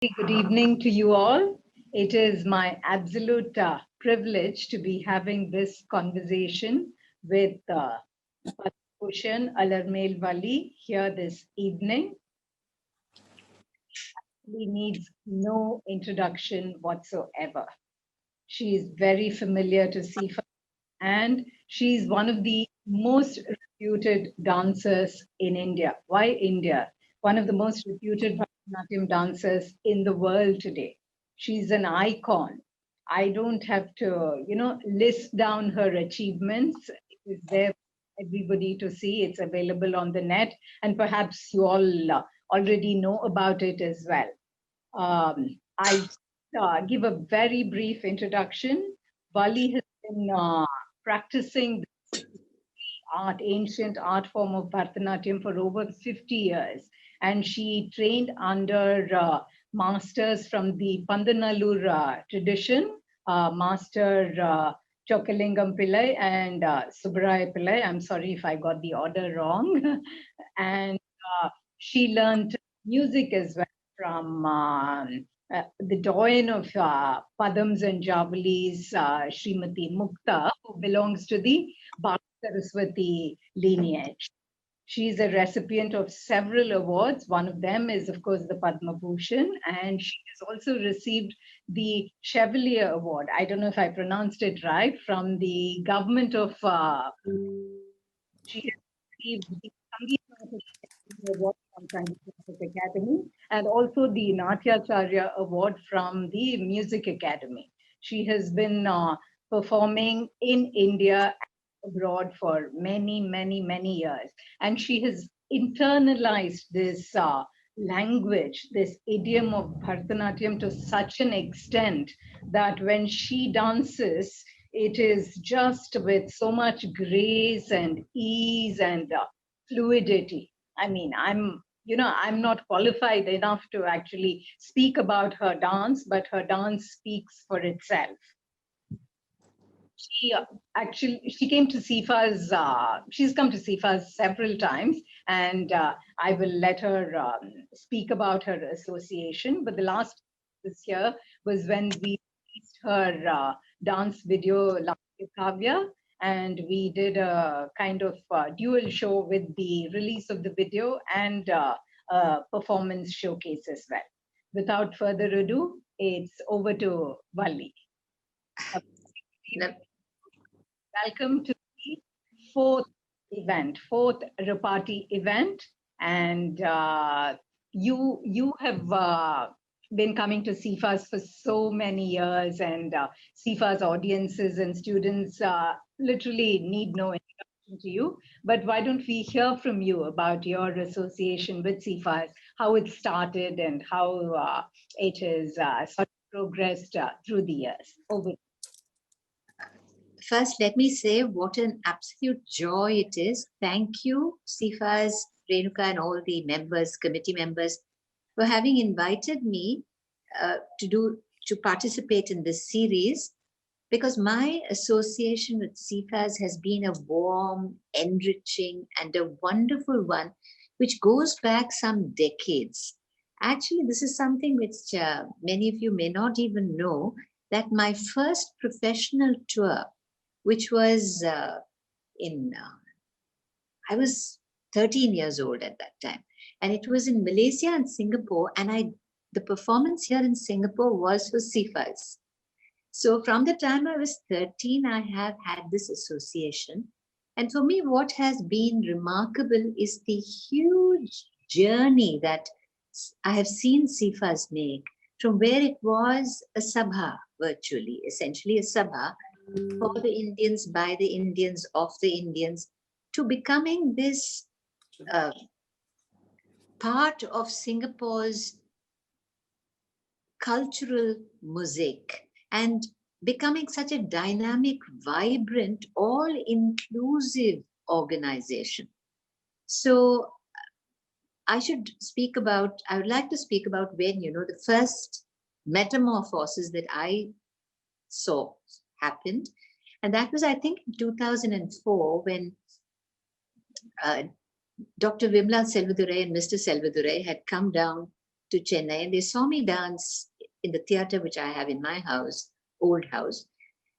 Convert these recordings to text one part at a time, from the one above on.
Good evening to you all. It is my absolute privilege to be having this conversation with Padma Bhushan Alarmel Valli here this evening. She needs no introduction whatsoever. She is very familiar to SIFAS and she's one of the most reputed dancers in India. Why India? One of the most reputed Bharatanatyam dancers in the world today. She's an icon. I don't have to, list down her achievements. It is there for everybody to see. It's available on the net, and perhaps you all already know about it as well. I give a very brief introduction. Valli has been practicing ancient art form of Bharatanatyam for over 50 years. And she trained under masters from the Pandanallur tradition, Master Chokalingam Pillai and Subbaraya Pillai. I'm sorry if I got the order wrong. And she learned music as well from the doyen of Padams and Javalis, Srimati Mukta, who belongs to the Saraswati lineage. She is a recipient of several awards. One of them is, of course, the Padma Bhushan, and she has also received the Chevalier Award. I don't know if I pronounced it right, from the government of. She has received the Sangeet Natak Akademi Award from Sangeet Natak Academy, and also the Natyacharya Award from the Music Academy. She has been performing in India abroad for many, many, many years. And she has internalized this language, this idiom of Bharatanatyam to such an extent that when she dances, it is just with so much grace and ease and fluidity. I mean, I'm not qualified enough to actually speak about her dance, but her dance speaks for itself. She came to SIFAS. She's come to SIFAS several times, and I will let her speak about her association. But the last this year was when we released her dance video, Kavya, and we did a kind of dual show with the release of the video and performance showcase as well. Without further ado, it's over to Valli. Welcome to the fourth RepARTee event, and you have been coming to SIFAS for so many years, and SIFAS audiences and students literally need no introduction to you. But why don't we hear from you about your association with SIFAS, how it started, and how it has sort of progressed through the years? Over. First, let me say what an absolute joy it is. Thank you, SIFAS, Renuka, and all the members, committee members, for having invited me to participate in this series, because my association with SIFAS has been a warm, enriching, and a wonderful one, which goes back some decades. Actually, this is something which many of you may not even know, that my first professional tour, which was I was 13 years old at that time. And it was in Malaysia and Singapore. And the performance here in Singapore was for SIFAS. So from the time I was 13, I have had this association. And for me, what has been remarkable is the huge journey that I have seen SIFAS make from where it was a sabha, virtually, essentially a sabha, for the Indians, by the Indians, of the Indians, to becoming this part of Singapore's cultural mosaic and becoming such a dynamic, vibrant, all-inclusive organization. So I would like to speak about when, the first metamorphosis that I saw happened. And that was, I think, in 2004, when Dr. Vimla Selvadurai and Mr. Selvadurai had come down to Chennai. They saw me dance in the theatre which I have in my house, old house.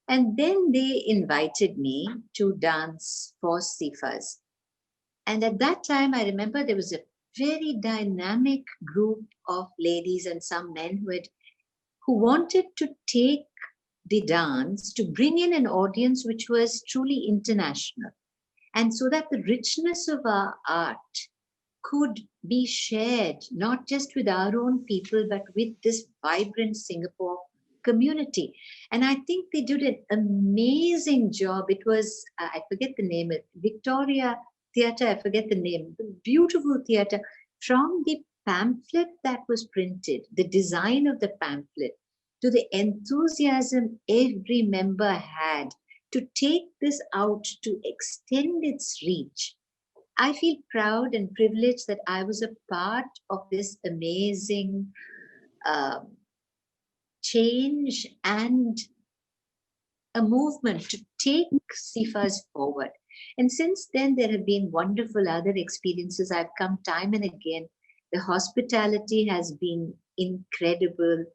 And then they invited me to dance for SIFAS. And at that time, I remember there was a very dynamic group of ladies and some men who wanted to take the dance to bring in an audience which was truly international. And so that the richness of our art could be shared, not just with our own people, but with this vibrant Singapore community. And I think they did an amazing job. It was, I forget the name, Victoria Theatre, I forget the name, the beautiful theatre. From the pamphlet that was printed, the design of the pamphlet, to the enthusiasm every member had to take this out, to extend its reach. I feel proud and privileged that I was a part of this amazing change and a movement to take SIFAS forward. And since then, there have been wonderful other experiences. I've come time and again. The hospitality has been incredible.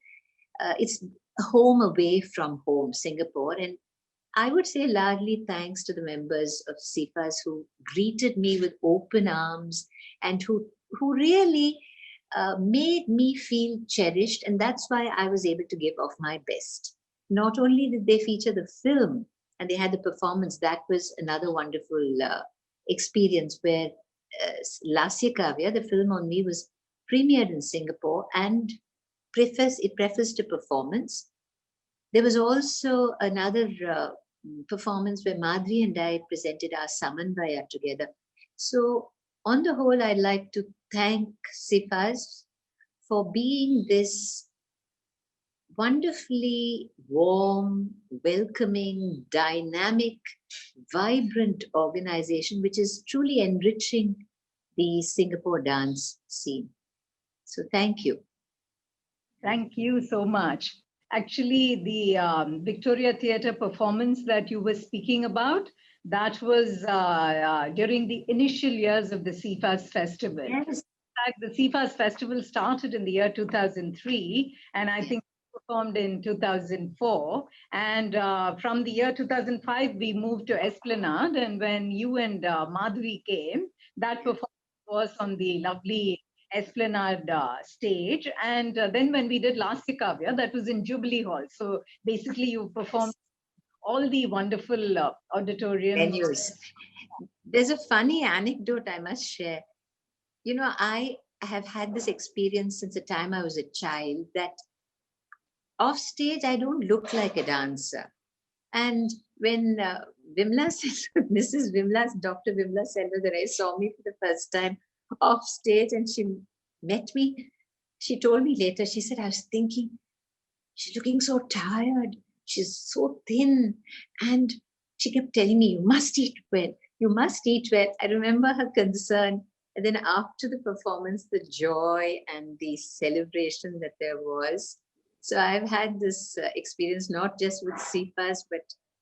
It's home away from home, Singapore. And I would say largely thanks to the members of SIFAS who greeted me with open arms and who really made me feel cherished. And that's why I was able to give of my best. Not only did they feature the film and they had the performance, that was another wonderful experience where Lasya Kavya, the film on me, was premiered in Singapore and it prefaced a performance. There was also another performance where Madhuri and I presented our Samanvaya together. So on the whole, I'd like to thank SIFAS for being this wonderfully warm, welcoming, dynamic, vibrant organization, which is truly enriching the Singapore dance scene. So thank you. Thank you so much. Actually, the Victoria Theatre performance that you were speaking about, that was during the initial years of the SIFAS Festival. Yes. In fact, the SIFAS Festival started in the year 2003, and I think performed in 2004. And from the year 2005, we moved to Esplanade. And when you and Madhuri came, that performance was on the lovely Esplanade stage. And then when we did Lasya Kavya, that was in Jubilee Hall. So basically you performed all the wonderful auditoriums. Venues. There's a funny anecdote I must share. You know, I have had this experience since the time I was a child that off stage, I don't look like a dancer. And when Vimla said, Mrs. Vimla, Dr. Vimla Selvadurai saw me for the first time off stage and she met me, she told me later, she said, I was thinking, she's looking so tired. She's so thin. And she kept telling me, you must eat well. You must eat well. I remember her concern. And then after the performance, the joy and the celebration that there was. So I've had this experience, not just with SIFAS, but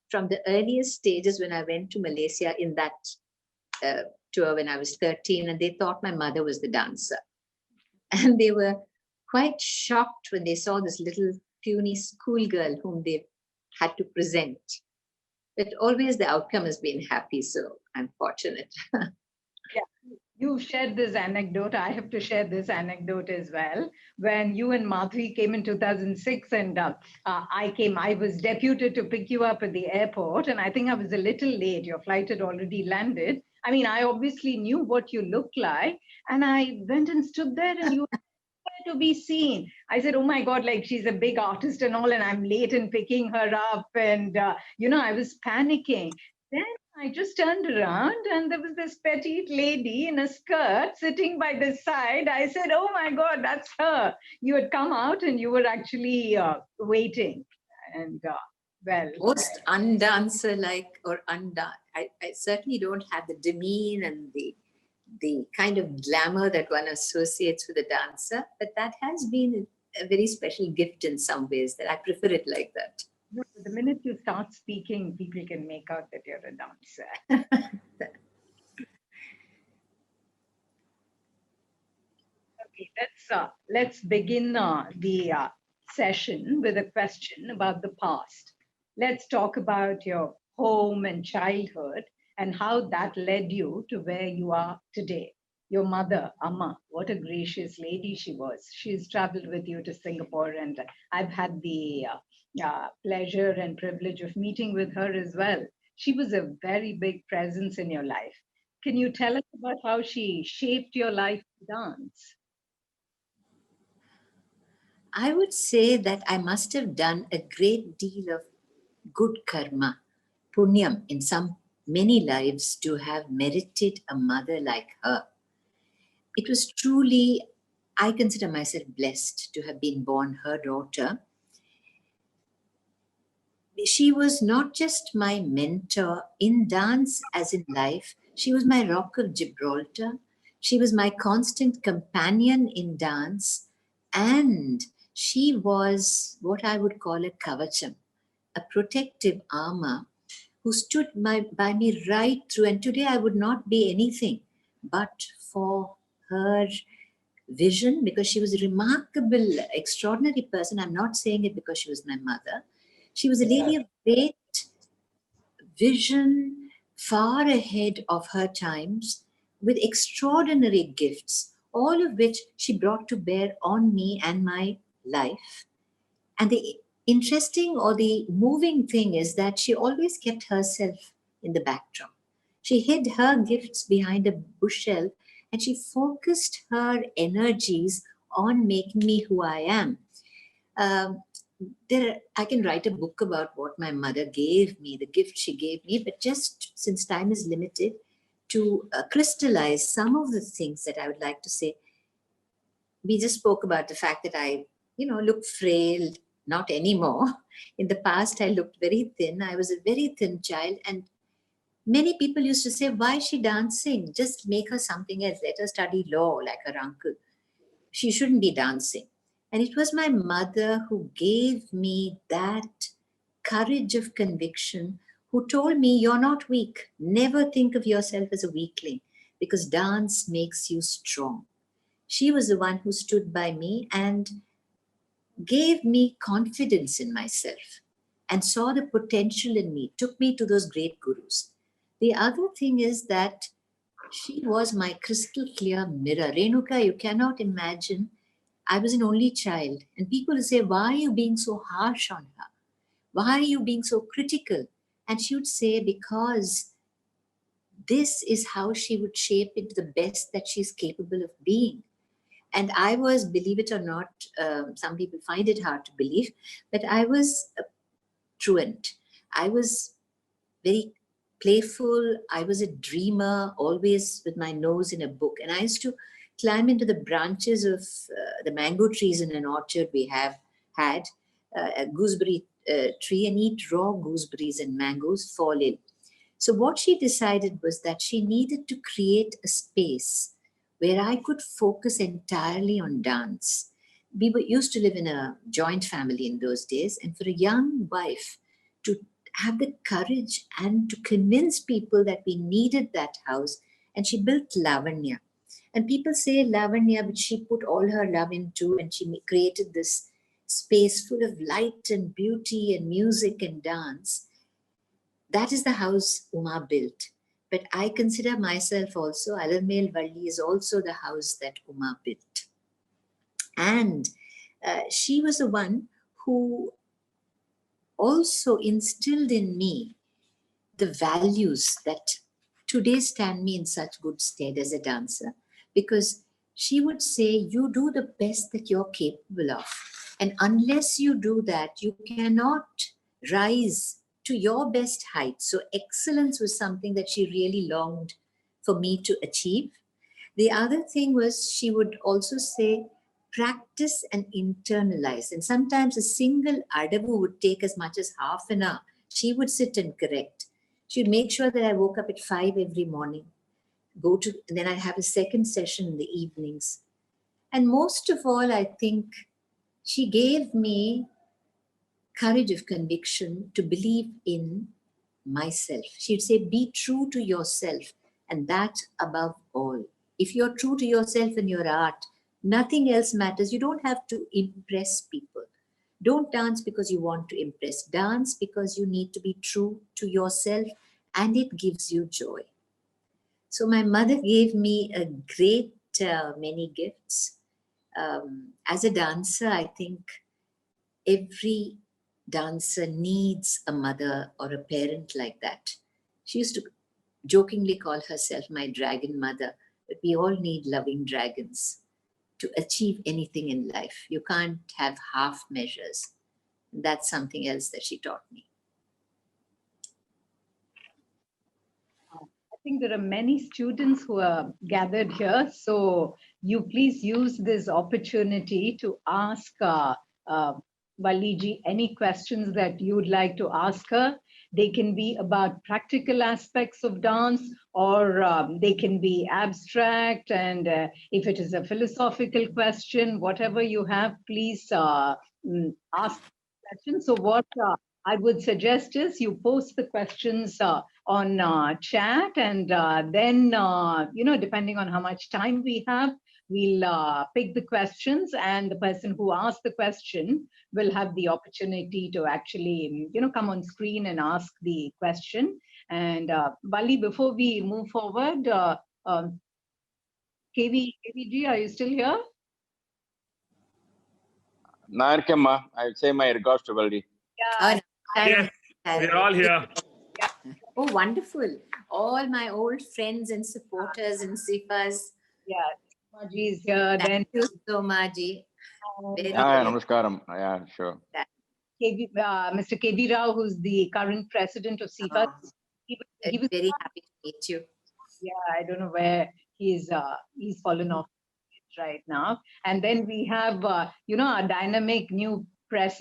from the earliest stages when I went to Malaysia in that tour when I was 13, and they thought my mother was the dancer. And they were quite shocked when they saw this little puny schoolgirl whom they had to present. But always the outcome has been happy, so I'm fortunate. Yeah, you shared this anecdote. I have to share this anecdote as well. When you and Madhuri came in 2006 and I was deputed to pick you up at the airport, and I think I was a little late. Your flight had already landed. I mean, I obviously knew what you looked like, and I went and stood there and you were to be seen. I said, oh my God, like she's a big artist and all, and I'm late in picking her up. And, I was panicking. Then I just turned around and there was this petite lady in a skirt sitting by the side. I said, oh my God, that's her. You had come out and you were actually waiting. And Most undancer-like or I certainly don't have the demean and the kind of glamour that one associates with a dancer, but that has been a very special gift in some ways that I prefer it like that. The minute you start speaking, people can make out that you're a dancer. Let's begin the session with a question about the past. Let's talk about your home and childhood and how that led you to where you are today. Your mother, Amma, what a gracious lady she was. She's traveled with you to Singapore, and I've had the pleasure and privilege of meeting with her as well. She was a very big presence in your life. Can you tell us about how she shaped your life to dance? I would say that I must have done a great deal of good karma, punyam, in some many lives to have merited a mother like her. It was truly, I consider myself blessed to have been born her daughter. She was not just my mentor in dance as in life, she was my rock of Gibraltar. She was my constant companion in dance, and she was what I would call a kavacham, a protective armor who stood by me right through. And today I would not be anything but for her vision, because she was a remarkable, extraordinary person. I'm not saying it because she was my mother. She was a lady of great vision, far ahead of her times, with extraordinary gifts, all of which she brought to bear on me and my life. And the interesting or the moving thing is that she always kept herself in the backdrop. She hid her gifts behind a bushel and she focused her energies on making me who I am. Um, I can write a book about what my mother gave me, the gift she gave me, but just since time is limited, to crystallize some of the things that I would like to say. We just spoke about the fact that I, look frail, not anymore. In the past, I looked very thin. I was a very thin child, and many people used to say, why is she dancing? Just make her something else. Let her study law like her uncle. She shouldn't be dancing. And it was my mother who gave me that courage of conviction, who told me, you're not weak. Never think of yourself as a weakling, because dance makes you strong. She was the one who stood by me and gave me confidence in myself and saw the potential in me, took me to those great gurus. The other thing is that she was my crystal clear mirror. Renuka, you cannot imagine. I was an only child, and people would say, why are you being so harsh on her? Why are you being so critical? And she would say, because this is how she would shape into the best that she's capable of being. And I was, believe it or not, some people find it hard to believe, but I was a truant. I was very playful. I was a dreamer, always with my nose in a book. And I used to climb into the branches of the mango trees in an orchard we have had, a gooseberry tree, and eat raw gooseberries and mangoes, fall in. So what she decided was that she needed to create a space where I could focus entirely on dance. Used to live in a joint family in those days, and for a young wife to have the courage and to convince people that we needed that house, and she built Lavanya. And people say Lavanya, which she put all her love into, and she created this space full of light and beauty and music and dance. That is the house Uma built. But I consider myself also, Alarmel Valli is also the house that Uma built. And she was the one who also instilled in me the values that today stand me in such good stead as a dancer. Because she would say, you do the best that you're capable of. And unless you do that, you cannot rise to your best height. So excellence was something that she really longed for me to achieve. The other thing was, she would also say, practice and internalize. And sometimes a single adavu would take as much as half an hour. She would sit and correct. She would make sure that I woke up at 5 every morning, and then I'd have a second session in the evenings. And most of all, I think she gave me courage of conviction to believe in myself. She'd say, be true to yourself, and that above all. If you're true to yourself in your art, Nothing else matters. You don't have to impress people. Don't dance because you want to impress. Dance because you need to be true to yourself and it gives you joy. So my mother gave me a great many gifts. As a dancer, I think every dancer needs a mother or a parent like that. She used to jokingly call herself my dragon mother, but we all need loving dragons to achieve anything in life. You can't have half measures. That's something else that she taught me. I think there are many students who are gathered here. So you please use this opportunity to ask Valli ji any questions that you would like to ask her. They can be about practical aspects of dance, or they can be abstract. And if it is a philosophical question, whatever you have, please ask questions. So what I would suggest is you post the questions on chat, and then, depending on how much time we have, we'll pick the questions, and the person who asked the question will have the opportunity to actually, come on screen and ask the question. And Valli, before we move forward, KVG, are you still here? Narkemma, I would say my regards to Valli. Yeah. Yes, we're all here. Oh, wonderful. All my old friends and supporters in SIFAS. Yeah, Maji is here. Thank you so much. Namaskaram. Yeah, sure. Mr. KB Rao, who's the current president of SIFAS. He was very happy to meet you. Yeah, I don't know where he's fallen off right now. And then we have, our dynamic new vice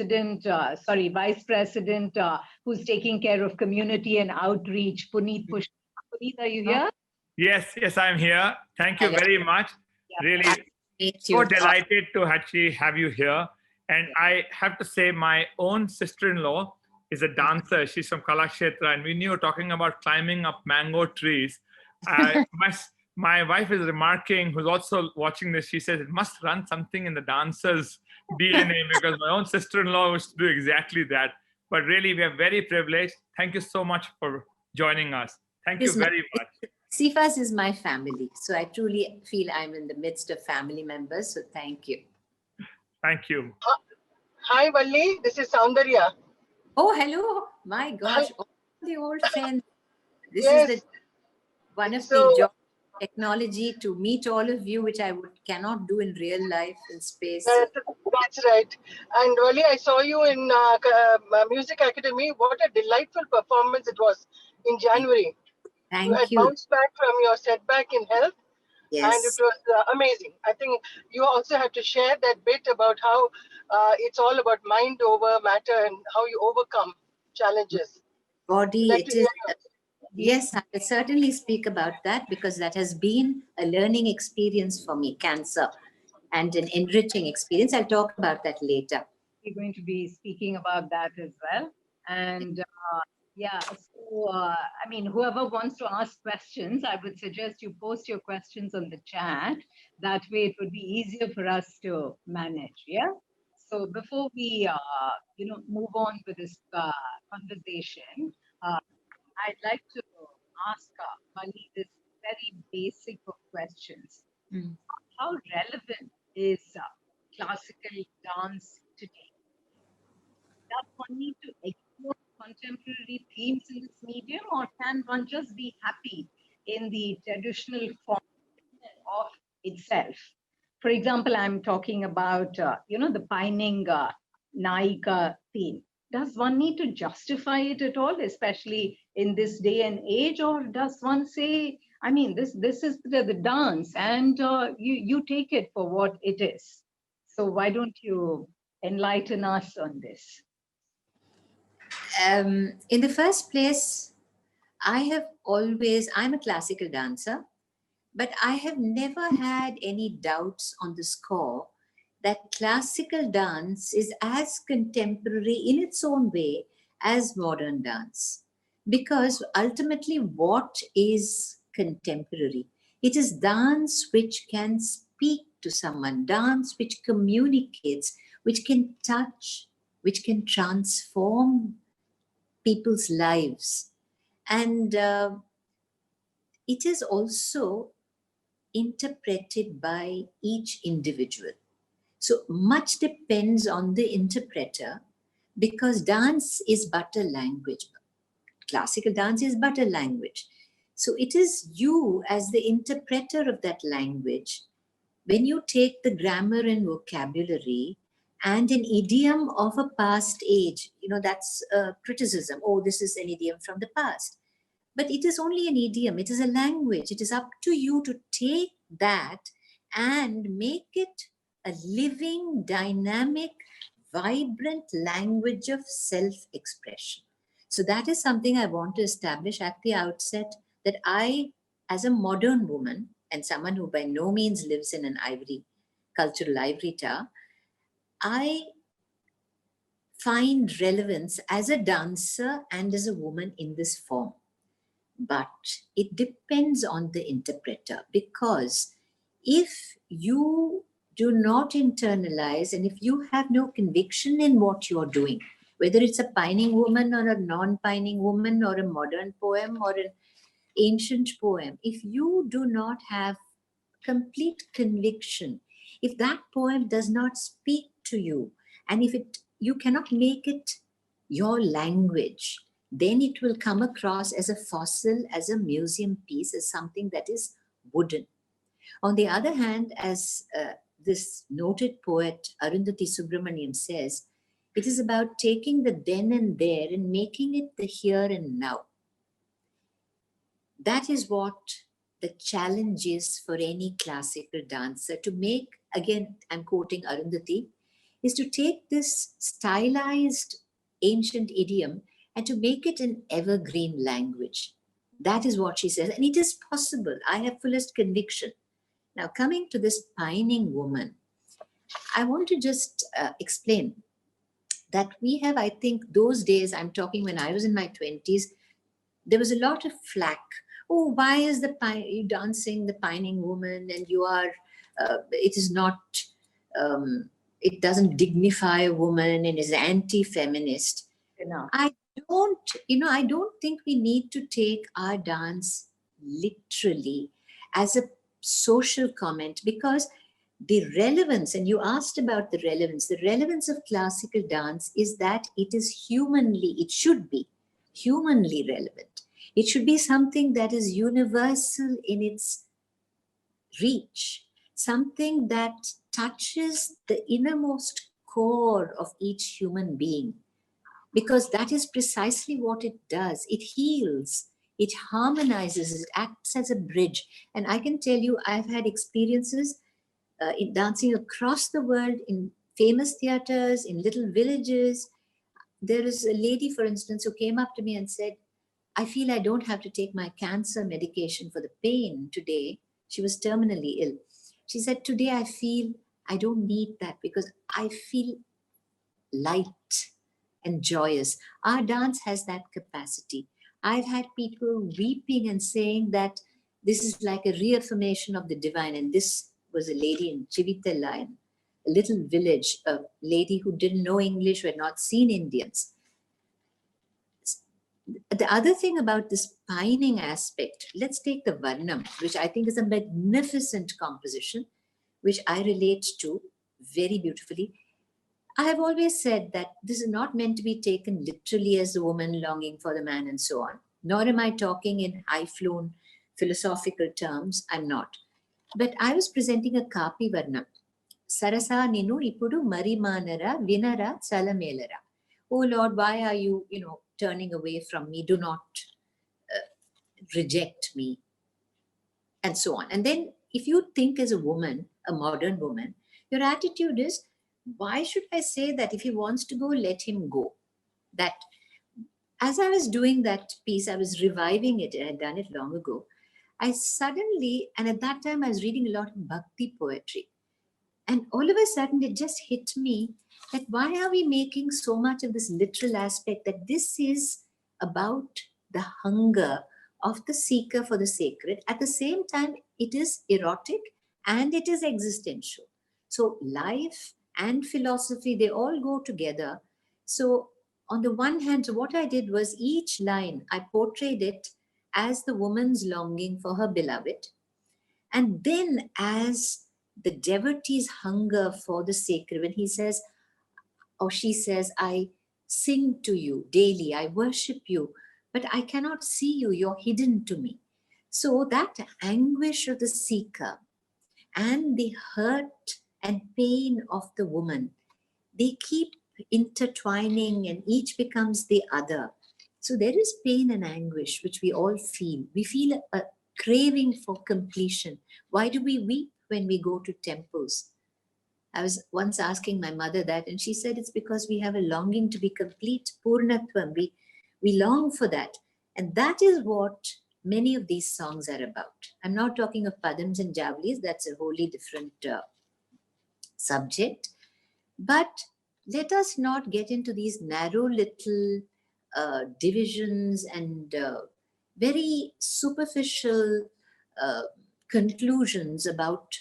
president, who's taking care of community and outreach, Puneet Push. Puneet, are you here? Yes, I'm here. Thank you very much. Yeah. Really, so delighted to actually have you here. And I have to say, my own sister-in-law is a dancer. She's from Kalakshetra, and when you were talking about climbing up mango trees, my wife is remarking, who's also watching this, she says it must run something in the dancer's DNA, because my own sister-in-law was to do exactly that. But really, we are very privileged. Thank you so much for joining us. Thank you very much. SIFAS is my family, so I truly feel I'm in the midst of family members, so thank you. Thank you. Hi, Valli. This is Soundarya. Oh, hello. My gosh, all the old friends. This is one of the joys of technology, to meet all of you, which I cannot do in real life in space. That's right. And Valli, I saw you in Music Academy. What a delightful performance it was in January. Thank you. Had bounced back from your setback in health. Yes. And it was amazing. I think you also have to share that bit about how it's all about mind over matter and how you overcome challenges. Body, yes, I will certainly speak about that, because that has been a learning experience for me, cancer, and an enriching experience. I'll talk about that later. We're going to be speaking about that as well. And whoever wants to ask questions, I would suggest you post your questions on the chat. That way it would be easier for us to manage. Yeah. So before we, move on with this conversation, I'd like to ask Valli this very basic of questions. How relevant is classical dance today? Does one need to explore contemporary themes in this medium, or can one just be happy in the traditional form of itself? For example, I'm talking about, the pining Naika theme. Does one need to justify it at all, especially in this day and age, or does one say, this is the dance, and you take it for what it is? So why don't you enlighten us on this? In the first place, I'm a classical dancer, but I have never had any doubts on the score that classical dance is as contemporary in its own way as modern dance. Because ultimately, what is contemporary? It is dance which can speak to someone, dance which communicates, which can touch, which can transform people's lives. And it is also interpreted by each individual. So much depends on the interpreter, because dance is but a language. Classical dance is but a language. So it is you as the interpreter of that language, when you take the grammar and vocabulary and an idiom of a past age, that's a criticism. Oh, this is an idiom from the past. But it is only an idiom. It is a language. It is up to you to take that and make it a living, dynamic, vibrant language of self-expression. So that is something I want to establish at the outset, that I, as a modern woman, and someone who by no means lives in an cultural ivory tower, I find relevance as a dancer and as a woman in this form. But it depends on the interpreter, because if you do not internalize and if you have no conviction in what you're doing, whether it's a pining woman or a non-pining woman or a modern poem or an ancient poem, if you do not have complete conviction, if that poem does not speak to you, and if you cannot make it your language, then it will come across as a fossil, as a museum piece, as something that is wooden. On the other hand, as this noted poet Arundhati Subramaniam says, it is about taking the then and there and making it the here and now. That is what the challenge is for any classical dancer, to make, again, I'm quoting Arundhati, is to take this stylized ancient idiom and to make it an evergreen language. That is what she says. And it is possible. I have fullest conviction. Now, coming to this pining woman, I want to just explain that we have, I think, those days, I'm talking when I was in my 20s, there was a lot of flack. Oh, why is you dancing the pining woman, and you are, it is not, it doesn't dignify a woman and is anti-feminist. Enough. I don't think we need to take our dance literally as a social comment, because the relevance, and you asked about the relevance of classical dance is that it should be humanly relevant. It should be something that is universal in its reach, something that touches the innermost core of each human being, because that is precisely what it does. It heals, it harmonizes, it acts as a bridge. And I can tell you, I've had experiences in dancing across the world, in famous theaters, in little villages. There is a lady, for instance, who came up to me and said, I feel I don't have to take my cancer medication for the pain today. She was terminally ill. She said, today I feel I don't need that because I feel light and joyous. Our dance has that capacity. I've had people weeping and saying that this is like a reaffirmation of the divine. And this was a lady in Chivitella, a little village, a lady who didn't know English, who had not seen Indians. The other thing about this pining aspect, let's take the Varnam, which I think is a magnificent composition, which I relate to very beautifully. I have always said that this is not meant to be taken literally as the woman longing for the man and so on, nor am I talking in high-flown philosophical terms. I'm not. But I was presenting a Kapi Varnam. Sarasa ninu ipudu marimanara vinara salamelara. Oh Lord, why are you, turning away from me? Do not reject me. And so on. And then if you think as a woman, a modern woman, your attitude is, why should I say that if he wants to go, let him go? That as I was doing that piece, I was reviving it. I had done it long ago. I suddenly, and at that time I was reading a lot of bhakti poetry. And all of a sudden it just hit me that why are we making so much of this literal aspect, that this is about the hunger of the seeker for the sacred. At the same time, it is erotic and it is existential. So life and philosophy, they all go together. So on the one hand, so what I did was each line, I portrayed it as the woman's longing for her beloved, and then as the devotee's hunger for the sacred. When he says, or she says, I sing to you daily, I worship you, but I cannot see you, you're hidden to me. So that anguish of the seeker and the hurt and pain of the woman, they keep intertwining and each becomes the other. So there is pain and anguish, which we all feel. We feel a craving for completion. Why do we weep when we go to temples? I was once asking my mother that, and she said it's because we have a longing to be complete, Purnatvam. We long for that. And that is what many of these songs are about. I'm not talking of Padams and Javalis, that's a wholly different subject. But let us not get into these narrow little divisions and very superficial conclusions about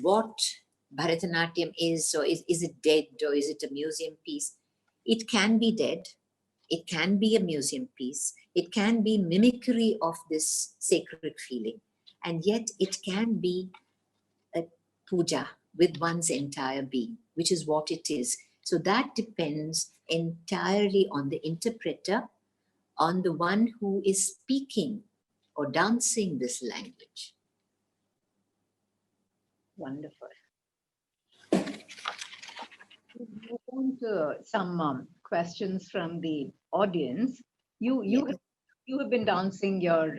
what Bharatanatyam is, or is it dead, or is it a museum piece? It can be dead. It can be a museum piece. It can be mimicry of this sacred feeling. And yet it can be a puja with one's entire being, which is what it is. So that depends entirely on the interpreter, on the one who is speaking or dancing this language. Wonderful. Move on to some questions from the audience. You have been dancing your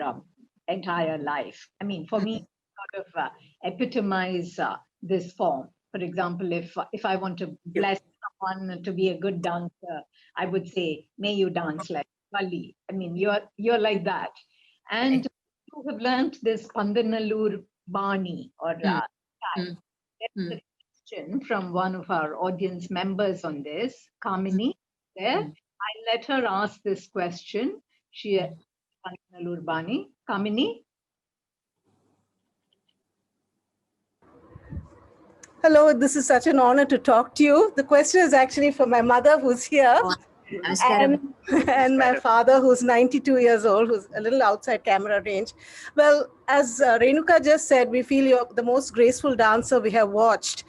entire life. I mean, for me, sort of epitomize this form. For example, if I want to bless someone to be a good dancer, I would say, "May you dance like Valli." I mean, you're like that, and you have learned this Pandanallur Bani or style. There's a question from one of our audience members on this, Kamini. There, I let her ask this question. She, Pandanallur Bani, Kamini. Hello, this is such an honor to talk to you. The question is actually for my mother, who's here, and my father, who's 92 years old, who's a little outside camera range. Well, as Renuka just said, we feel you're the most graceful dancer we have watched.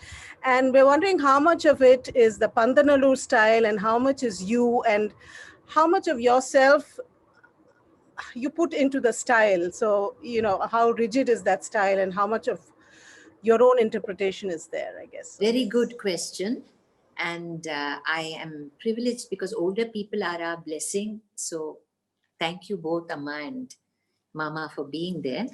And we're wondering how much of it is the Pandanallur style and how much is you, and how much of yourself you put into the style. So, how rigid is that style and how much of your own interpretation is there, I guess. Very good question. And I am privileged because older people are our blessing. So thank you both, Amma and Mama, for being there.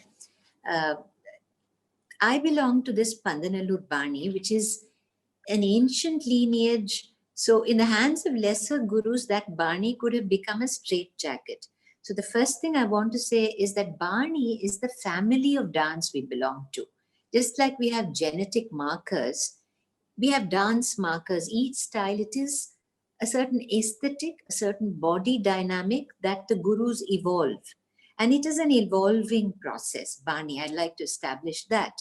I belong to this Pandanallur Bani, which is an ancient lineage. So in the hands of lesser gurus, that Bani could have become a straitjacket. So the first thing I want to say is that Bani is the family of dance we belong to. Just like we have genetic markers, we have dance markers. Each style, it is a certain aesthetic, a certain body dynamic that the gurus evolve. And it is an evolving process, Bani. I'd like to establish that.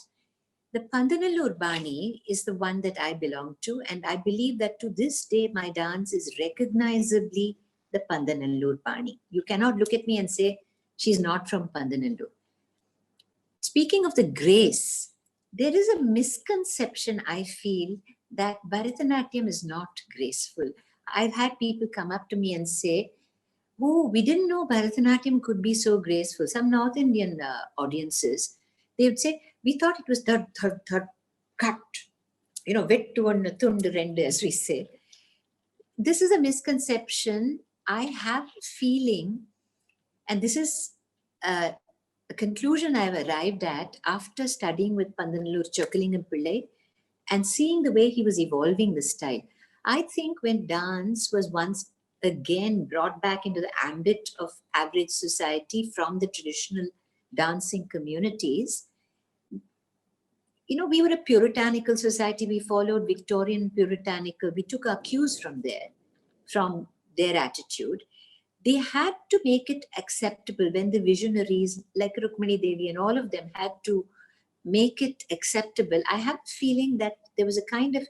The Pandanallur Bani is the one that I belong to. And I believe that to this day, my dance is recognizably the Pandanallur Bani. You cannot look at me and say, she's not from Pandanallur. Speaking of the grace, there is a misconception, I feel, that Bharatanatyam is not graceful. I've had people come up to me and say, oh, we didn't know Bharatanatyam could be so graceful. Some North Indian audiences, they would say, we thought it was third, cut, vettu onnu thundu rendu, as we say. This is a misconception. I have a feeling, and this is a conclusion I've arrived at after studying with Pandanallur Chokkalingam Pillai and seeing the way he was evolving the style. I think when dance was once again brought back into the ambit of average society from the traditional dancing communities, we were a puritanical society. We followed Victorian puritanical. We took our cues from their attitude. They had to make it acceptable when the visionaries like Rukmini Devi and all of them had to make it acceptable, I have a feeling that there was a kind of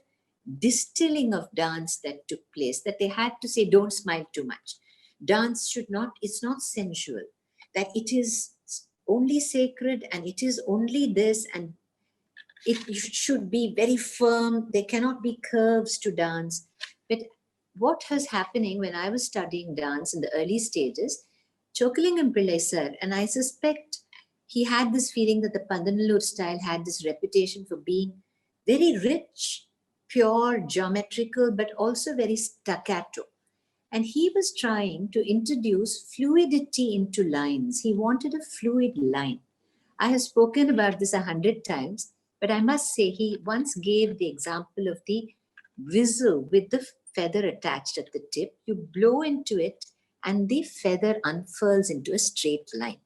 distilling of dance that took place, that they had to say, don't smile too much. Dance should not, it's not sensual, that it is only sacred and it is only this, and it should be very firm. There cannot be curves to dance. But what was happening when I was studying dance in the early stages, Chokalingam Pillai sir, and I suspect he had this feeling that the Pandanallur style had this reputation for being very rich, pure, geometrical, but also very staccato. And he was trying to introduce fluidity into lines. He wanted a fluid line. I have spoken about this 100 times, but I must say he once gave the example of the whistle with the feather attached at the tip. You blow into it and the feather unfurls into a straight line.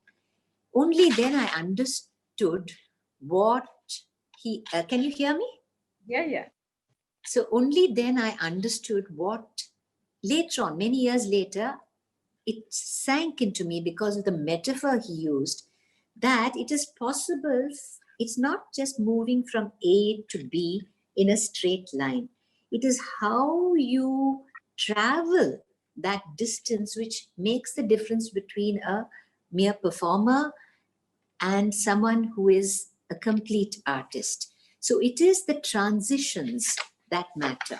Only then I understood what he, can you hear me? Yeah, yeah. So only then I understood what, later on, many years later, it sank into me because of the metaphor he used, that it is possible, it's not just moving from A to B in a straight line. It is how you travel that distance which makes the difference between a mere performer and someone who is a complete artist. So it is the transitions that matter.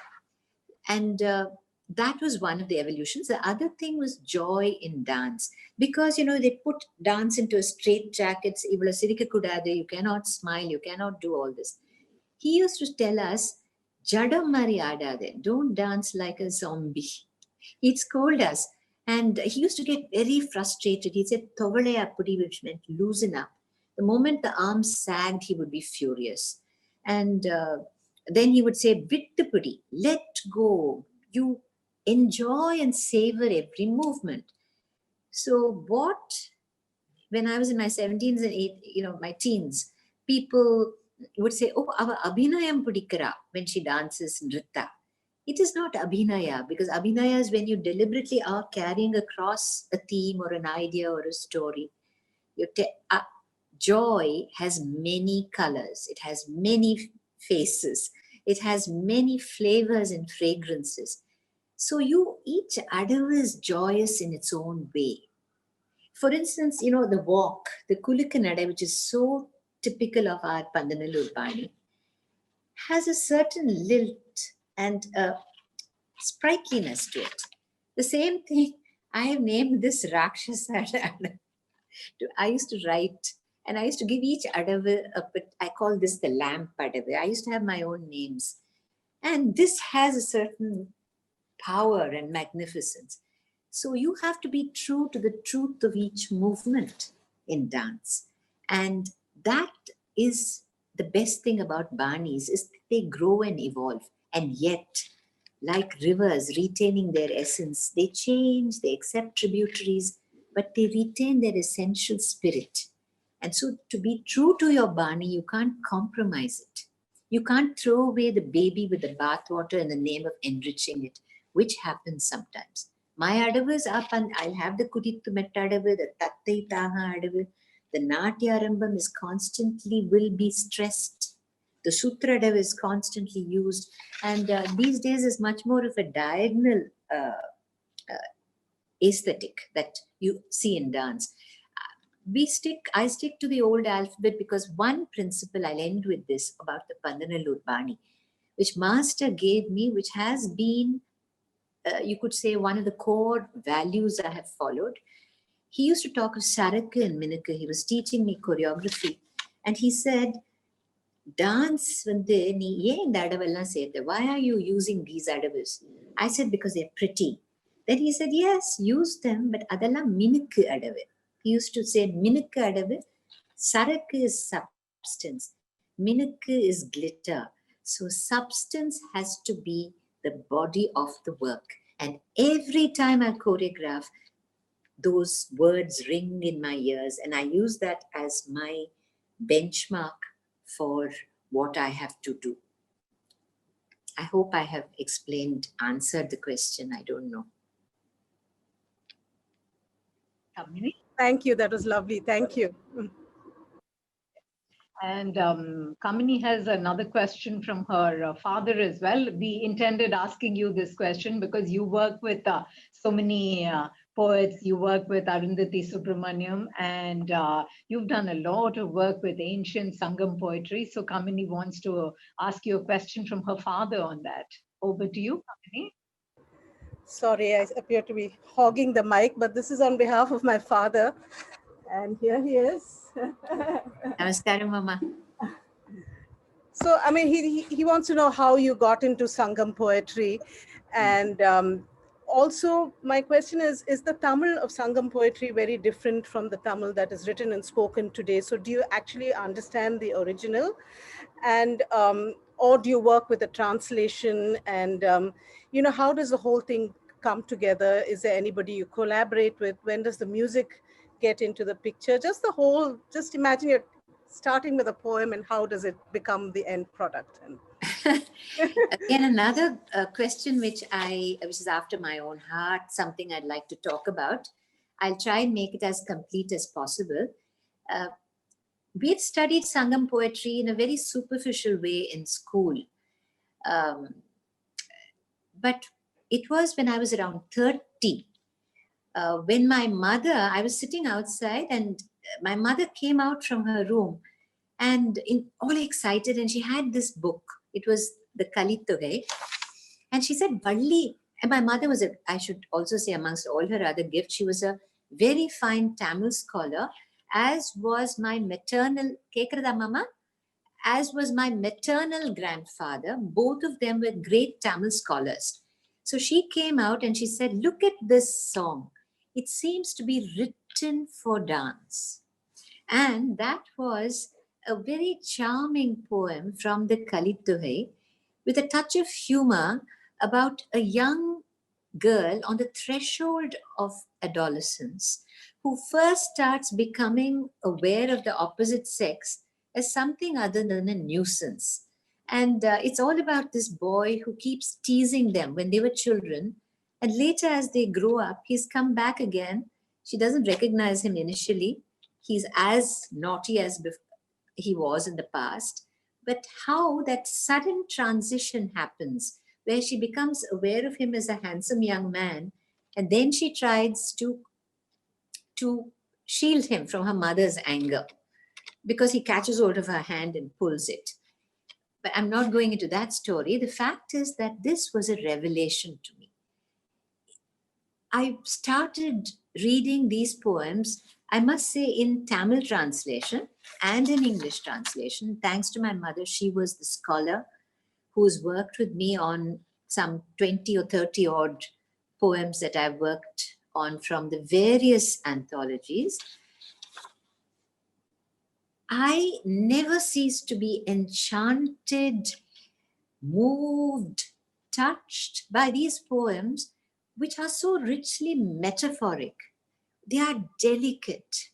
And that was one of the evolutions. The other thing was joy in dance. Because, you know, they put dance into a straight jacket. You cannot smile, you cannot do all this. He used to tell us, Jadam mari adade, don't dance like a zombie. He'd scold us. And he used to get very frustrated. He said, Tovalaya pudi, which meant loosen up. The moment the arms sagged, he would be furious. And then he would say, Vittapudi, let go. You enjoy and savor every movement. So when I was in my 17s and my teens, people would say, oh, ava abhinayam pudikara when she dances nritta. It is not abhinaya, because abhinaya is when you deliberately are carrying across a theme or an idea or a story. Joy has many colors. It has many faces. It has many flavors and fragrances. So each adavu is joyous in its own way. For instance, the walk, the Kulikkanada, which is so typical of our Pandanallur Bani, has a certain lilt and sprightliness to it. The same thing, I have named this Rakshasa. I used to write, and I used to give each adavu I call this the lamp adavu. I used to have my own names. And this has a certain power and magnificence. So you have to be true to the truth of each movement in dance. And that is the best thing about Banis, is that they grow and evolve. And yet, like rivers retaining their essence, they change, they accept tributaries, but they retain their essential spirit. And so to be true to your Bani, you can't compromise it. You can't throw away the baby with the bathwater in the name of enriching it, which happens sometimes. My adavu is up, and I'll have the Kudittu Metta adavu, the Tattai Taha adavu. The Natyarambam is constantly will be stressed. The Sutra adavu is constantly used. And these days is much more of a diagonal aesthetic that you see in dance. I stick to the old alphabet because one principle, I'll end with this about the Pandanallur Bani, which Master gave me, which has been, you could say, one of the core values I have followed. He used to talk of Sarakku and Minukku. He was teaching me choreography. And he said, dance, why are you using these adavus? I said, because they're pretty. Then he said, yes, use them, but adala minukku adavu. He used to say, minukku adavu, sarakku is substance, minukku is glitter. So substance has to be the body of the work. And every time I choreograph, those words ring in my ears, and I use that as my benchmark for what I have to do. I hope I have answered the question. I don't know. Thank you. That was lovely. Thank you. And Kamini has another question from her father as well. We intended asking you this question because you work with so many poets. You work with Arundhati Subramaniam, and you've done a lot of work with ancient Sangam poetry. So Kamini wants to ask you a question from her father on that. Over to you, Kamini. Sorry, I appear to be hogging the mic, but this is on behalf of my father. And here he is. Namaskaram, Mama. So, I mean, he wants to know how you got into Sangam poetry. And also, my question is the Tamil of Sangam poetry very different from the Tamil that is written and spoken today? So do you actually understand the original? And, or do you work with a translation? And, you know, how does the whole thing come together? Is there anybody you collaborate with? When does the music get into the picture? Just the whole, just imagine you're starting with a poem and how does it become the end product? Again, another question which is after my own heart, something I'd like to talk about. I'll try and make it as complete as possible. We've studied Sangam poetry in a very superficial way in school. But it was when I was around 30, when my mother, I was sitting outside and my mother came out from her room and all excited, and she had this book. It was the Kalittogai. And she said, Valli, and my mother was, I should also say amongst all her other gifts, she was a very fine Tamil scholar, as was my maternal, Kekrada Mama, as was my maternal grandfather. Both of them were great Tamil scholars. So she came out and she said, look at this song. It seems to be written for dance. And that was a very charming poem from the Kalittogai with a touch of humor about a young girl on the threshold of adolescence who first starts becoming aware of the opposite sex as something other than a nuisance. And it's all about this boy who keeps teasing them when they were children. And later, as they grow up, he's come back again. She doesn't recognize him initially. He's as naughty as he was in the past. But how that sudden transition happens, where she becomes aware of him as a handsome young man, and then she tries to shield him from her mother's anger because he catches hold of her hand and pulls it. But I'm not going into that story. The fact is that this was a revelation to me. I started reading these poems, I must say, in Tamil translation and in English translation. Thanks to my mother, she was the scholar who's worked with me on some 20 or 30 odd poems that I've worked on from the various anthologies. I never cease to be enchanted, moved, touched by these poems, which are so richly metaphoric. They are delicate,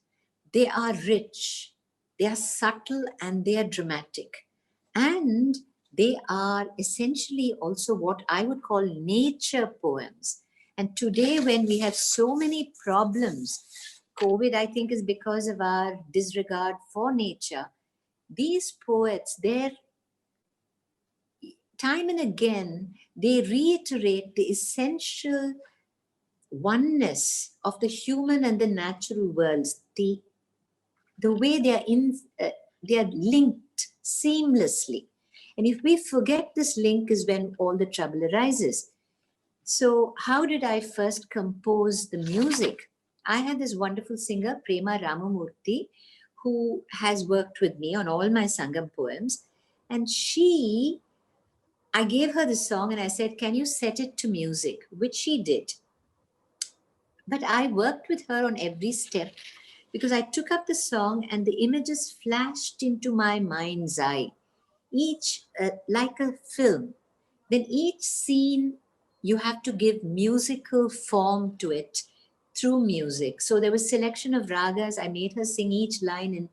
they are rich, they are subtle, and they are dramatic. And they are essentially also what I would call nature poems. And today, when we have so many problems, COVID, I think, is because of our disregard for nature. These poets, time and again, they reiterate the essential oneness of the human and the natural worlds, the way they are linked seamlessly. And if we forget this link is when all the trouble arises. So how did I first compose the music? I had this wonderful singer, Prema Ramamurthy, who has worked with me on all my Sangam poems. And I gave her the song and I said, can you set it to music? Which she did. But I worked with her on every step because I took up the song and the images flashed into my mind's eye, each like a film. Then each scene, you have to give musical form to it through music. So there was selection of ragas. I made her sing each line in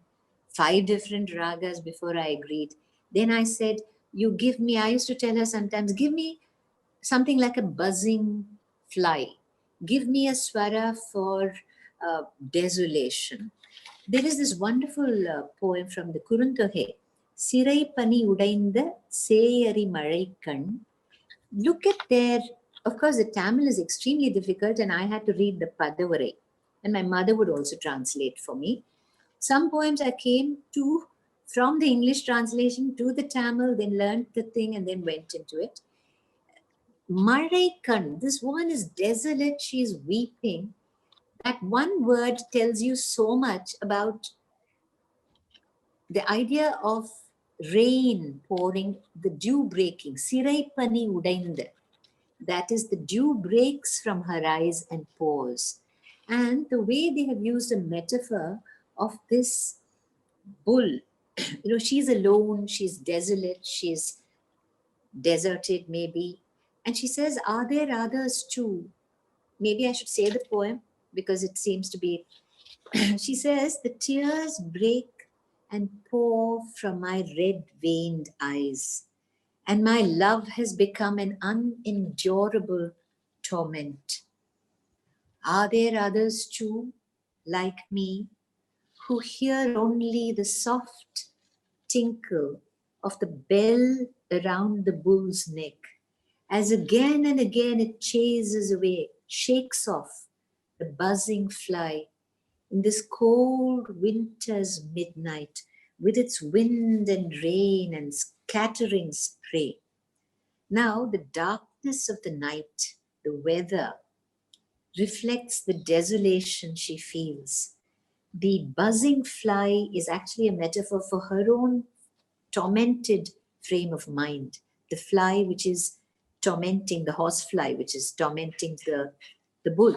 5 different ragas before I agreed. Then I said, I used to tell her sometimes, give me something like a buzzing fly. Give me a swara for desolation. there is this wonderful poem from the Kuruntohe, Sirai Pani Udainda Seyari Malaikan. Look at their, of course, the Tamil is extremely difficult, and I had to read the Padavarai, and my mother would also translate for me. Some poems I came to from the English translation to the Tamil, then learned the thing and then went into it. Malaikan, this woman is desolate, she's weeping. That one word tells you so much about the idea of rain pouring, the dew breaking. Sirai pani udainda. That is, the dew breaks from her eyes and pours. And the way they have used a metaphor of this bull, she's alone, she's desolate, she's deserted maybe. And she says, are there others too? Maybe I should say the poem because it seems to be, she says, the tears break and pour from my red-veined eyes, and my love has become an unendurable torment. Are there others too, like me, who hear only the soft tinkle of the bell around the bull's neck, as again and again it chases away, shakes off the buzzing fly in this cold winter's midnight, with its wind and rain and scattering spray. Now the darkness of the night, the weather, reflects the desolation she feels. The buzzing fly is actually a metaphor for her own tormented frame of mind. The fly which is tormenting, the horsefly which is tormenting the bull.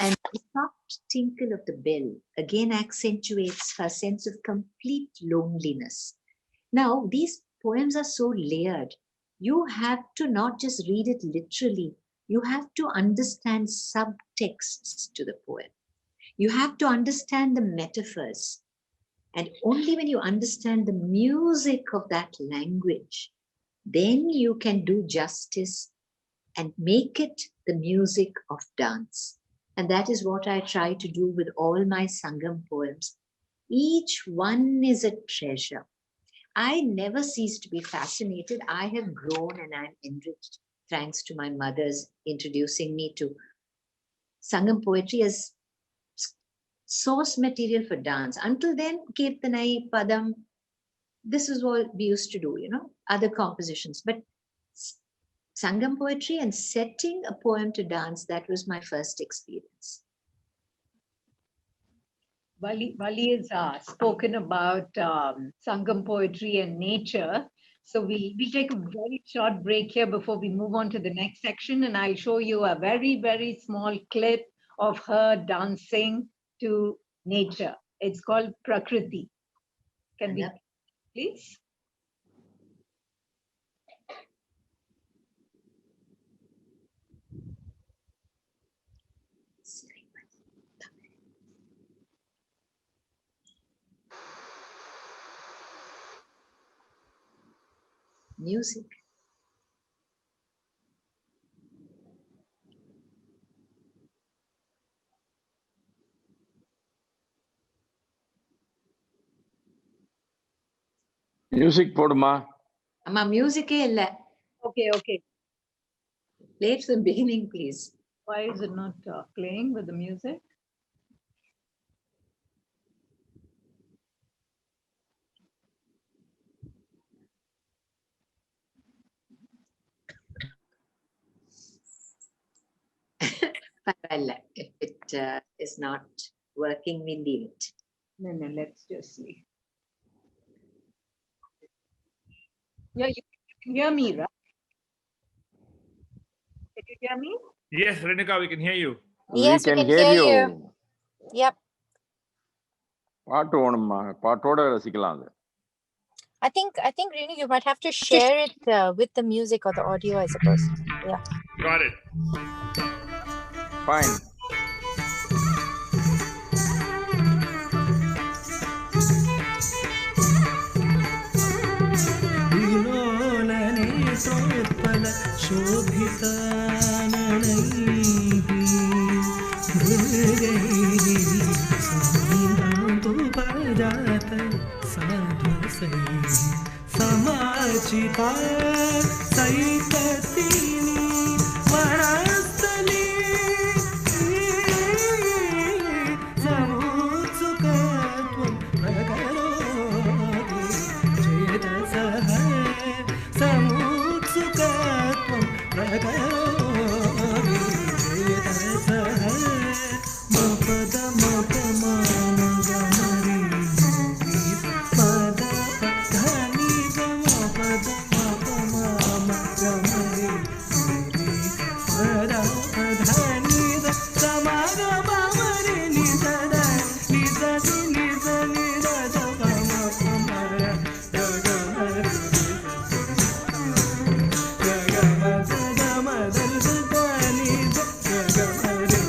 And the soft tinkle of the bell again accentuates her sense of complete loneliness. Now, these poems are so layered. You have to not just read it literally, you have to understand subtexts to the poem. You have to understand the metaphors. And only when you understand the music of that language, then you can do justice and make it the music of dance. And that is what I try to do with all my Sangam poems. Each one is a treasure. I never cease to be fascinated. I have grown and I'm enriched thanks to my mother's introducing me to Sangam poetry as source material for dance. Until then, Kirtanai, Padam, this is what we used to do, other compositions. But Sangam poetry and setting a poem to dance, that was my first experience. Valli has spoken about Sangam poetry and nature. So we take a very short break here before we move on to the next section. And I'll show you a very, very small clip of her dancing to nature. It's called Prakriti. Can we, please? Music. Music poduma. Amma music illa. Okay. Play it from the beginning, please. Why is it not playing with the music? If it is not working, we leave it. No, let's just see. Yeah, you can hear me, right? Can you hear me? Yes, Renuka, we can hear you. Yes, we can hear you. Yep. பாட்டு ஓணுமா பாட்டோட ரசிக்கலாம் அது. I think Renu, you might have to share it with the music or the audio, I suppose. Yeah. Got it. Fine. Sobhita समाचिता सैकतिनी Banasthali समुत्सुकत्वं प्रकरोति चेतसः समुत्सुकत्वं प्रकरोति चेतसः मपदमपमानगमरि पदपधनि गमपदमपमानगमरि पदपधनि समागमरि निसद निसदि निसनि रदपमपमर गगमरि गगमदमदनि गगमरि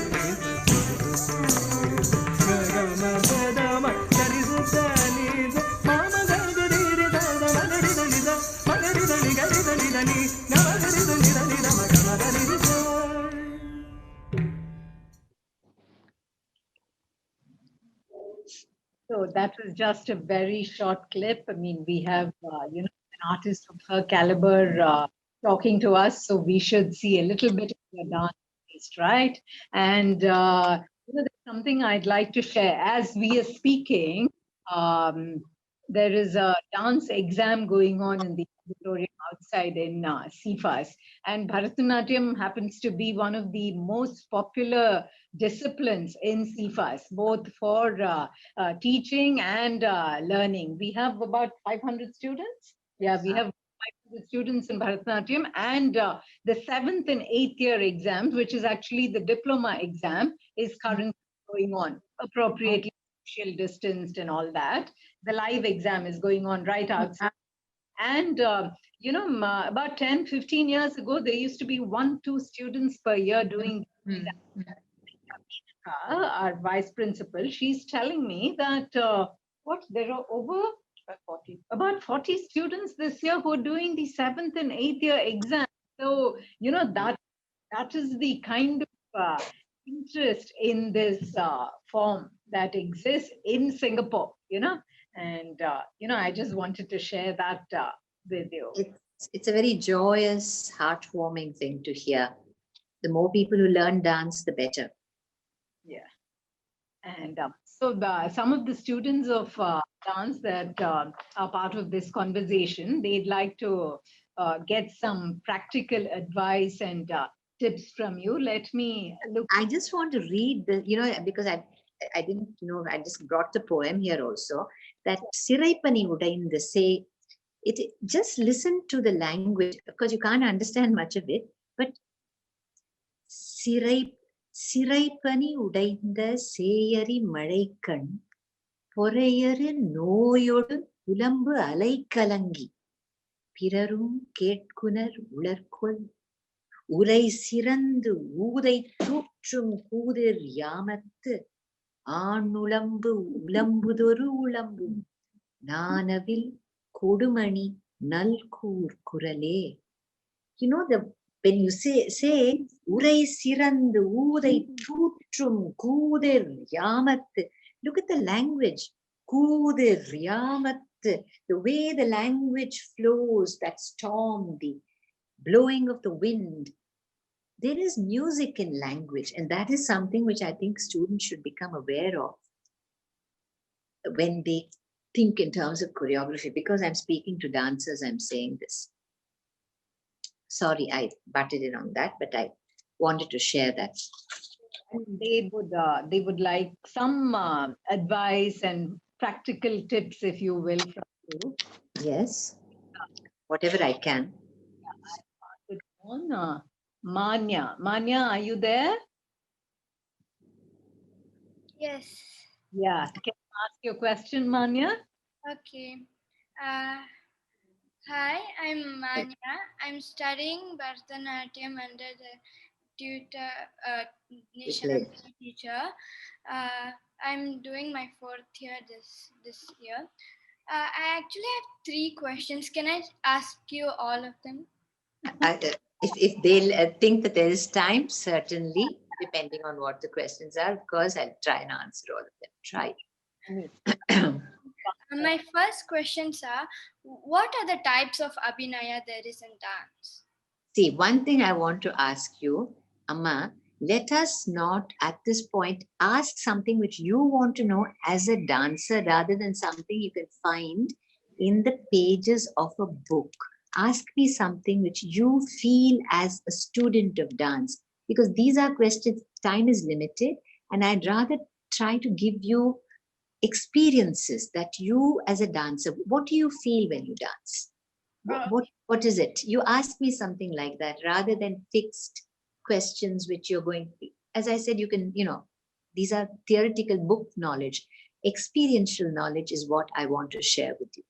So that was just a very short clip. I mean, we have, an artist of her caliber talking to us, so we should see a little bit of the dance, right? And there's something I'd like to share. As we are speaking, there is a dance exam going on in the auditorium outside in SIFAS, and Bharatanatyam happens to be one of the most popular disciplines in SIFAS, both for teaching and learning. We have about 500 students. Yeah, we have 500 students in Bharatanatyam, and the 7th and 8th year exams, which is actually the diploma exam, is currently going on, appropriately social distanced and all that. The live exam is going on right outside. And, about 10, 15 years ago, there used to be 1-2 students per year doing our vice principal. She's telling me that there are about 40 students this year who are doing the 7th and 8th year exam. So, that is the kind of interest in this form that exists in Singapore, and, I just wanted to share that with you. It's a very joyous, heartwarming thing to hear. The more people who learn dance, the better. Yeah. And so some of the students of dance that are part of this conversation, they'd like to get some practical advice and tips from you. Let me look. I just want to read the, because I didn't know, I just brought the poem here also, that Siraipani Udainda say, just listen to the language, because you can't understand much of it, but Siraipani Udainda Seyari Malaikan Porayari Noyodu Ulambu Alaikalangi Pirarum Ketkunar Ularkol Urai Sirandu Udai Tutrum Kudir Yamathu Anulambu Ulambudoru Ulambu Nanavil Kodumani Nalkur Kurale. When you say Urai Sirandu Udai Tutrum Kudir Yamathu, look at the language. Kudir Yamathu, the way the language flows, that storm, the blowing of the wind. There is music in language, and that is something which I think students should become aware of when they think in terms of choreography. Because I'm speaking to dancers, I'm saying this. Sorry, I butted in on that, but I wanted to share that. They would like some advice and practical tips, if you will, from you. Yes, whatever I can. Manya, are you there? Yes. Yeah, can I ask your question, Manya? Okay. Hi, I'm Manya. I'm studying Bharatanatyam under the tutor, teacher. I'm doing my 4th year this year. I actually have 3 questions. Can I ask you all of them? If they'll think that there is time, certainly, depending on what the questions are. Of course, I'll try and answer all of them. Try. My first questions are, what are the types of abhinaya there is in dance? See, one thing I want to ask you, Amma, let us not at this point ask something which you want to know as a dancer rather than something you can find in the pages of a book. Ask me something which you feel as a student of dance, because these are questions, time is limited, and I'd rather try to give you experiences that you as a dancer, what do you feel when you dance? What is it? You ask me something like that rather than fixed questions which you're going to, as I said, you can, these are theoretical book knowledge. Experiential knowledge is what I want to share with you.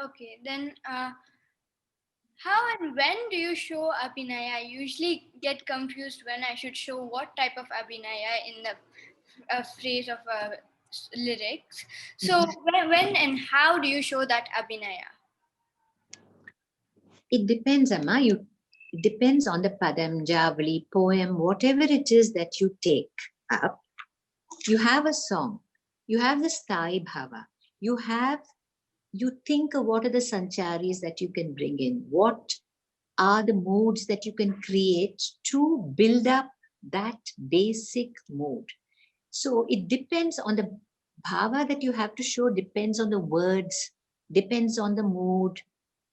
Okay, then how and when do you show abhinaya? I usually get confused when I should show what type of abhinaya in the phrase of lyrics. So when and how do you show that abhinaya? It depends, Amma. It depends on the padam, javali, poem, whatever it is that you take up. You have a song. You have the sthai bhava. You think of what are the sancharis that you can bring in. What are the moods that you can create to build up that basic mood. So it depends on the bhava that you have to show, depends on the words, depends on the mood,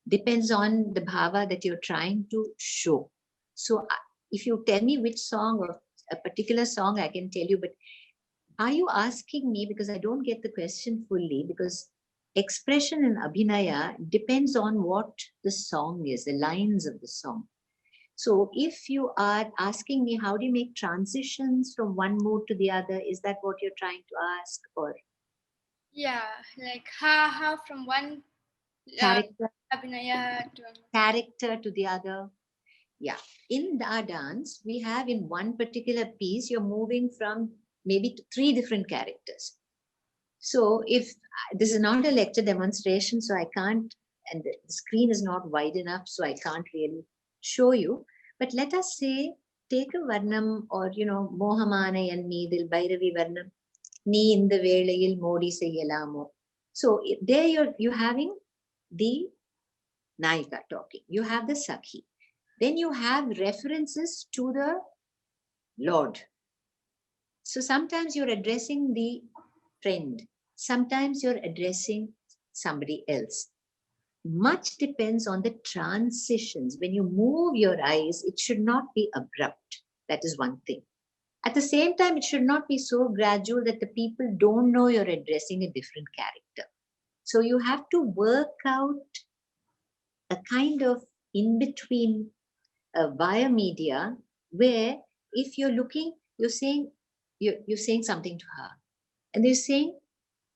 depends on the bhava that you're trying to show. So if you tell me which song or a particular song, I can tell you, but are you asking me, because I don't get the question fully, because expression in abhinaya depends on what the song is, the lines of the song. So if you are asking me, how do you make transitions from one mood to the other? Is that what you're trying to ask? Or yeah, like how from one character abhinaya to another. Character to the other. Yeah. In our dance, we have in one particular piece, you're moving from maybe 3 different characters. So if this is not a lecture demonstration, so I can't, and the screen is not wide enough, so I can't really show you. But let us say, take a varnam or, Mohamana and Meedil, Bhairavi varnam, Ni in the Velayil Modi Seyalamo. So there you're having the Naika talking. You have the Sakhi. Then you have references to the Lord. So sometimes you're addressing the friend. Sometimes you're addressing somebody else. Much depends on the transitions. When you move your eyes, it should not be abrupt. That is one thing. At the same time, it should not be so gradual that the people don't know you're addressing a different character. So you have to work out a kind of in-between via media, where if you're looking, you're saying something to her, and they're saying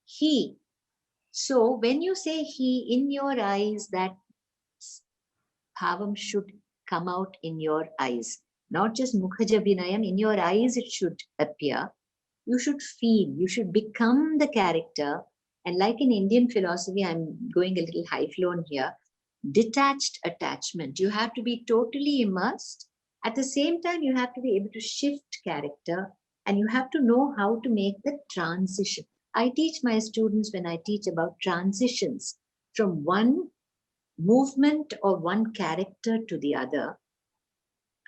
he. So when you say he, in your eyes, that bhavam should come out in your eyes, not just mukhajabhinayam. In your eyes, it should appear. You should feel. You should become the character. And like in Indian philosophy, I'm going a little high flown here. Detached attachment. You have to be totally immersed. At the same time, you have to be able to shift character, and you have to know how to make the transition. I teach my students, when I teach about transitions from one movement or one character to the other,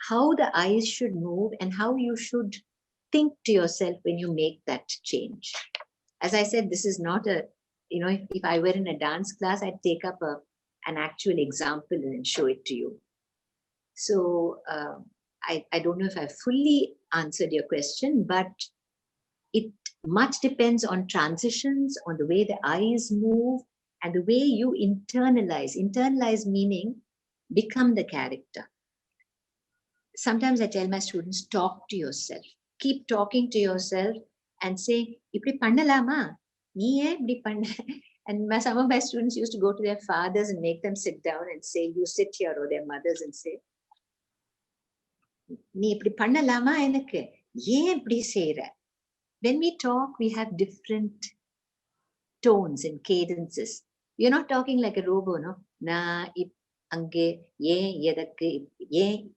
how the eyes should move and how you should think to yourself when you make that change. As I said, this is not a, if I were in a dance class, I'd take up an actual example and show it to you. So I don't know if I fully answered your question, but it much depends on transitions, on the way the eyes move, and the way you internalize. Internalize meaning become the character. Sometimes I tell my students, talk to yourself. Keep talking to yourself and say, "Ipdi pannalama? Niye ipdi panna?" And some of my students used to go to their fathers and make them sit down and say, "You sit here," or their mothers, and say, "Nee ipdi pannalama enakku? Yen ipdi seira?" When we talk, we have different tones and cadences. You're not talking like a robo, no? Na ip ange yen yedakku yen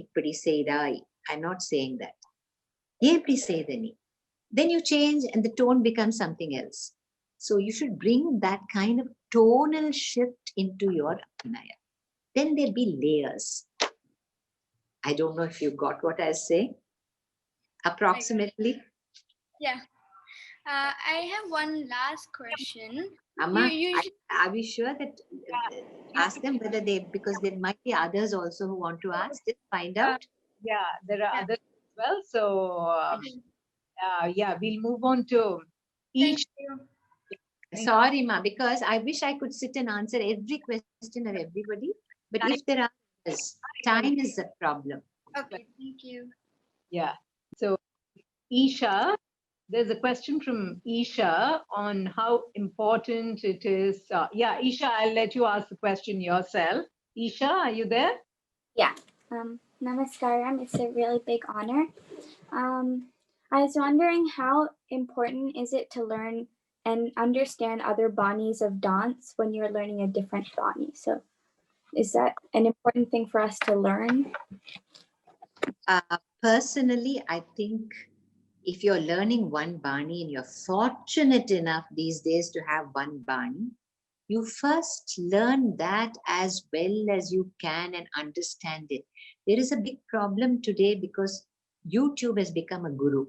ipdi seirai. I'm not saying that. Yen ipdi seidani. Then you change and the tone becomes something else. So you should bring that kind of tonal shift into your Abhinaya. Then there'll be layers. I don't know if you got what I say. Approximately. Yeah. I have one last question. Amma, are we sure that ask them whether they, because there might be others also who want to ask, just find out. Yeah, there are others as well. So yeah, we'll move on to each. Sorry, Ma, because I wish I could sit and answer every question of everybody. But if there are others, time is a problem. Okay, thank you. Yeah. So Isha, there's a question from Isha on how important it is. Yeah, Isha, I'll let you ask the question yourself. Isha, are you there? Yeah. Namaskaram. It's a really big honor. I was wondering how important is it to learn and understand other banis of dance when you're learning a different bani? So is that an important thing for us to learn? Personally, I think if you're learning one bani and you're fortunate enough these days to have one bani, you first learn that as well as you can and understand it. There is a big problem today because YouTube has become a guru.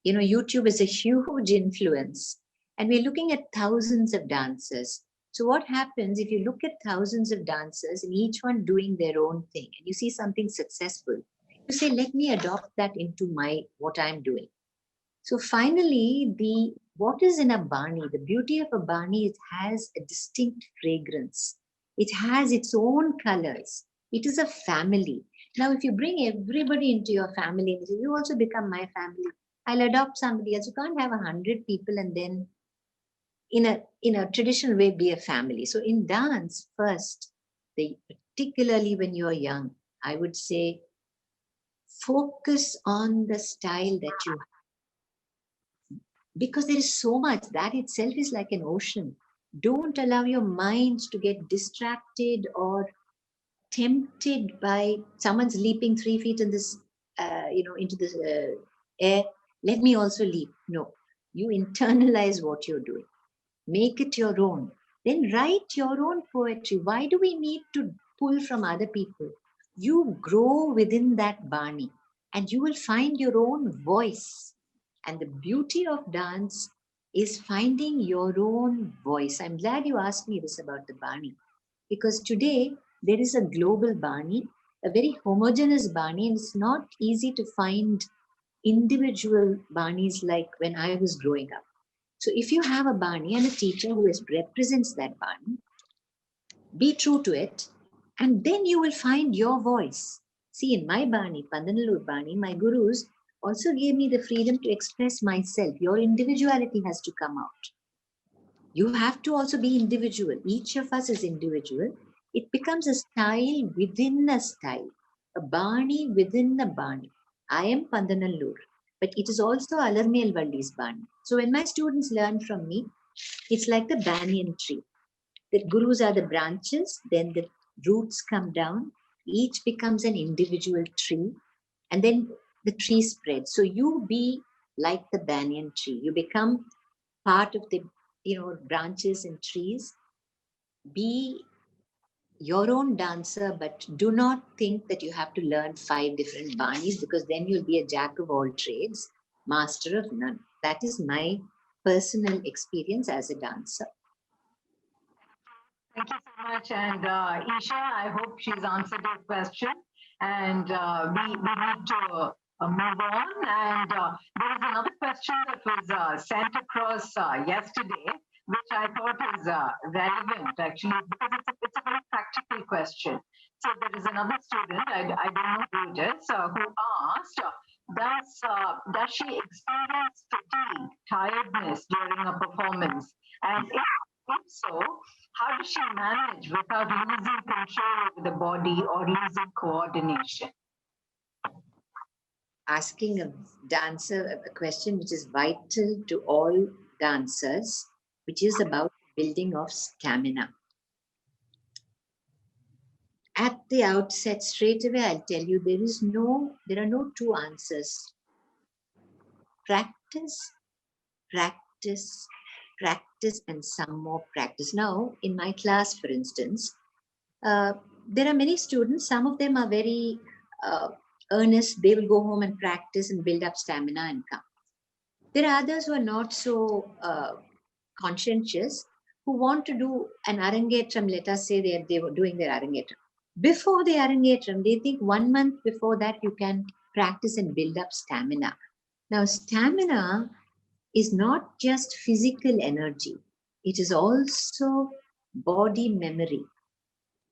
You know, YouTube is a huge influence and we're looking at thousands of dancers. So what happens if you look at thousands of dancers and each one doing their own thing and you see something successful, you say, let me adopt that into what I'm doing. So finally, what is in a bani, the beauty of a bani, it has a distinct fragrance. It has its own colors. It is a family. Now, if you bring everybody into your family and say, you also become my family, I'll adopt somebody else. You can't have 100 people and then in a traditional way be a family. So in dance, first, particularly when you're young, I would say, focus on the style that you have. Because there is so much, that itself is like an ocean. Don't allow your mind to get distracted or tempted by someone's leaping 3 feet in this, into this air. Let me also leap. No, you internalize what you're doing. Make it your own. Then write your own poetry. Why do we need to pull from other people? You grow within that bani and you will find your own voice. And the beauty of dance is finding your own voice. I'm glad you asked me this about the bani, because today there is a global bani, a very homogeneous bani, and it's not easy to find individual banis like when I was growing up. So if you have a bani and a teacher who represents that bani, be true to it, and then you will find your voice. See, in my bani, Pandanallur bani, my gurus also gave me the freedom to express myself. Your individuality has to come out. You have to also be individual. Each of us is individual. It becomes a style within a style, a bani within a bani. I am Pandanallur, but it is also Alarmel Valli's bani. So when my students learn from me, it's like the banyan tree. The gurus are the branches, then the roots come down, each becomes an individual tree, and then the tree spreads. So you be like the banyan tree. You become part of the branches and trees. Be your own dancer, but do not think that you have to learn 5 different banis, because then you'll be a jack of all trades, master of none. That is my personal experience as a dancer. Thank you so much. And Isha, I hope she's answered your question. And we need to move on. And there is another question that was sent across yesterday, which I thought is relevant, actually, because it's a very practical question. So there is another student, I don't know who it is, who asked, does she experience fatigue, tiredness during a performance? And if so, how does she manage without losing control over the body or losing coordination? Asking a dancer a question which is vital to all dancers, which is about building of stamina. At the outset, straight away, I'll tell you, there are no 2 answers. Practice, practice, practice and some more practice. Now, in my class, for instance, there are many students, some of them are very earnest. They will go home and practice and build up stamina and come. There are others who are not so conscientious, who want to do an arangetram. Let us say they were doing their arangetram. Before the arangetram, they think 1 month before that you can practice and build up stamina. Now, stamina is not just physical energy. It is also body memory.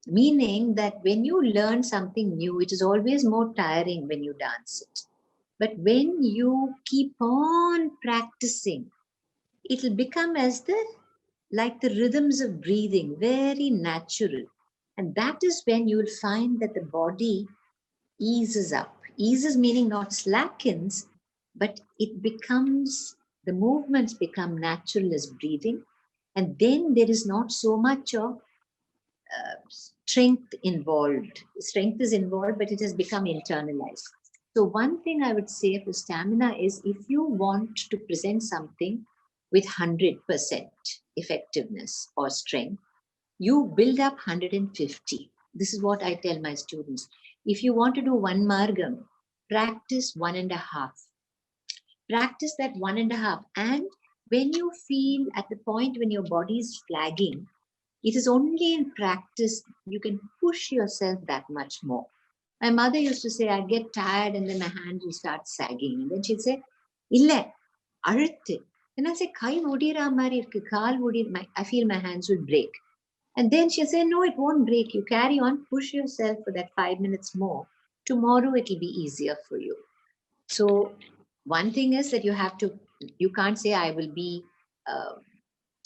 Meaning that when you learn something new, it is always more tiring when you dance it. But when you keep on practicing, it will become like the rhythms of breathing, very natural. And that is when you will find that the body eases up. Eases meaning not slackens, but it becomes, the movements become natural as breathing. And then there is not so much of strength involved. Strength is involved, but it has become internalized. So one thing I would say for stamina is, if you want to present something with 100% effectiveness or strength, you build up 150. This is what I tell my students. If you want to do 1 margam, practice 1.5. Practice that 1.5. And when you feel at the point when your body is flagging, it is only in practice you can push yourself that much more. My mother used to say, I'd get tired and then my hands will start sagging. And then she'd say, Ille, aruthu. And I say, Kai odira mari irukku, kaal odira, I feel my hands will break. And then she'll say, no, it won't break. You carry on, push yourself for that 5 minutes more. Tomorrow it'll be easier for you. So one thing is that you can't say I will be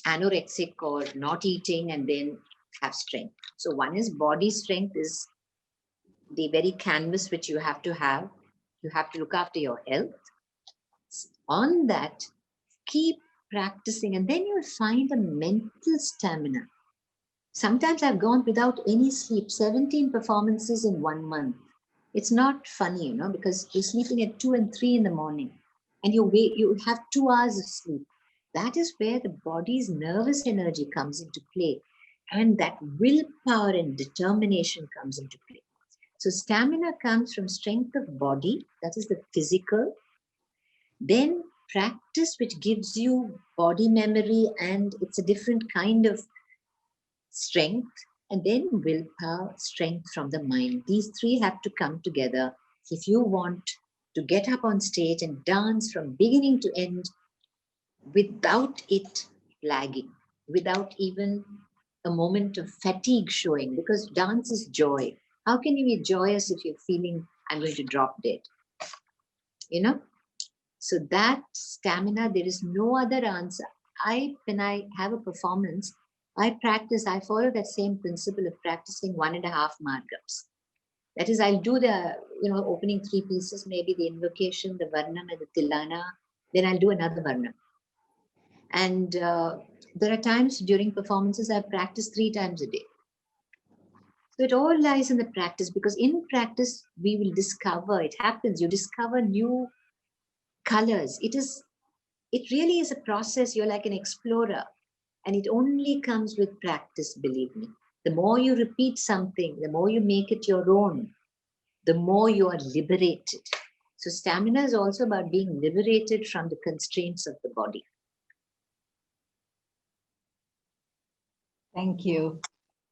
anorexic or not eating and then have strength. So one is body strength is the very canvas which you have to have. You have to look after your health. On that, keep practicing, and then you'll find a mental stamina. Sometimes I've gone without any sleep, 17 performances in 1 month. It's not funny, because you're sleeping at 2 and 3 in the morning and you have 2 hours of sleep. That is where the body's nervous energy comes into play, and that willpower and determination comes into play. So stamina comes from strength of body, that is the physical. Then practice, which gives you body memory, and it's a different kind of strength. And then willpower, strength from the mind. These 3 have to come together if you want to get up on stage and dance from beginning to end without it flagging, without even a moment of fatigue showing, because dance is joy. How can you be joyous if you're feeling, I'm going to drop dead? So that stamina, there is no other answer. When I have a performance, I follow that same principle of practicing 1.5 margams. That is, I'll do the, opening 3 pieces, maybe the invocation, the varnam and the tilana, then I'll do another varnam. And there are times during performances I practice 3 times a day. So it all lies in the practice, because in practice, we will discover, it happens, you discover new colors. It really is a process. You're like an explorer, and it only comes with practice, believe me. The more you repeat something, the more you make it your own, the more you are liberated. So stamina is also about being liberated from the constraints of the body. Thank you.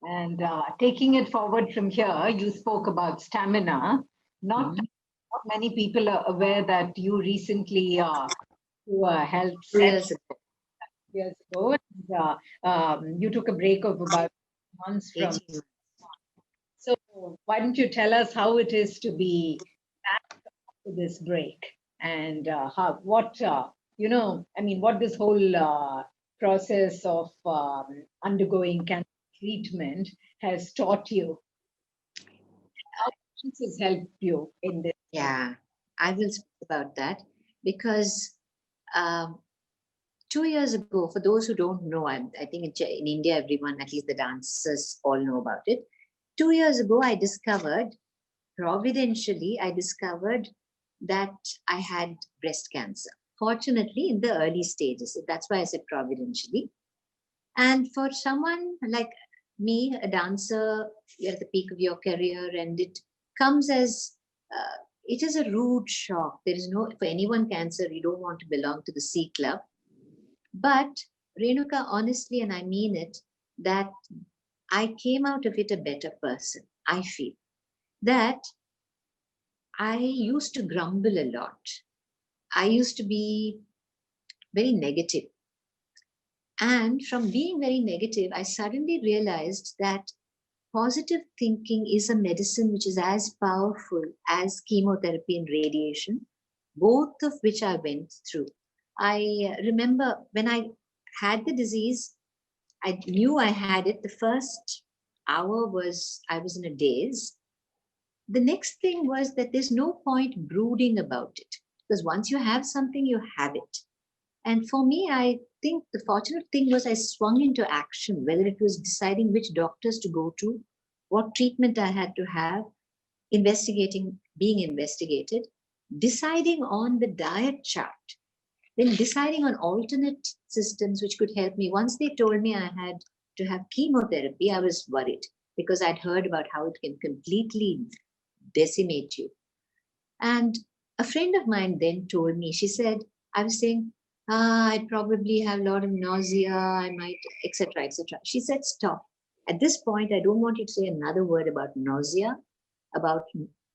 And taking it forward from here, you spoke about stamina. Not many people are aware that you recently held 2 years ago. Years ago. And, you took a break of about months from. So why don't you tell us how it is to be back after this break, and what this whole process of undergoing cancer treatment has taught you? How has helped you in this? Yeah, I will speak about that, because 2 years ago, for those who don't know, I think in India, everyone, at least the dancers, all know about it. 2 years ago, I discovered, providentially, that I had breast cancer. fortunately in the early stages. That's why I said providentially. And for someone like me, a dancer, you're at the peak of your career, and it comes as, it is a rude shock. There is no, for anyone cancer, you don't want to belong to the C club. But Renuka, honestly, and I mean it, that I came out of it a better person. I feel that I used to grumble a lot. I used to be very negative. And from being very negative, I suddenly realized that positive thinking is a medicine which is as powerful as chemotherapy and radiation, both of which I went through. I remember when I had the disease, I knew I had it. The first hour was, I was in a daze. The next thing was that there's no point brooding about it, because once you have something, you have it. And for me, I think the fortunate thing was I swung into action, whether it was deciding which doctors to go to, what treatment I had to have, investigating, being investigated, deciding on the diet chart, then deciding on alternate systems which could help me. Once they told me I had to have chemotherapy, I was worried because I'd heard about how it can completely decimate you. And a friend of mine then told me, she said, I was saying, I'd probably have a lot of nausea, I might, etc., etc. She said, stop. At this point, I don't want you to say another word about nausea, about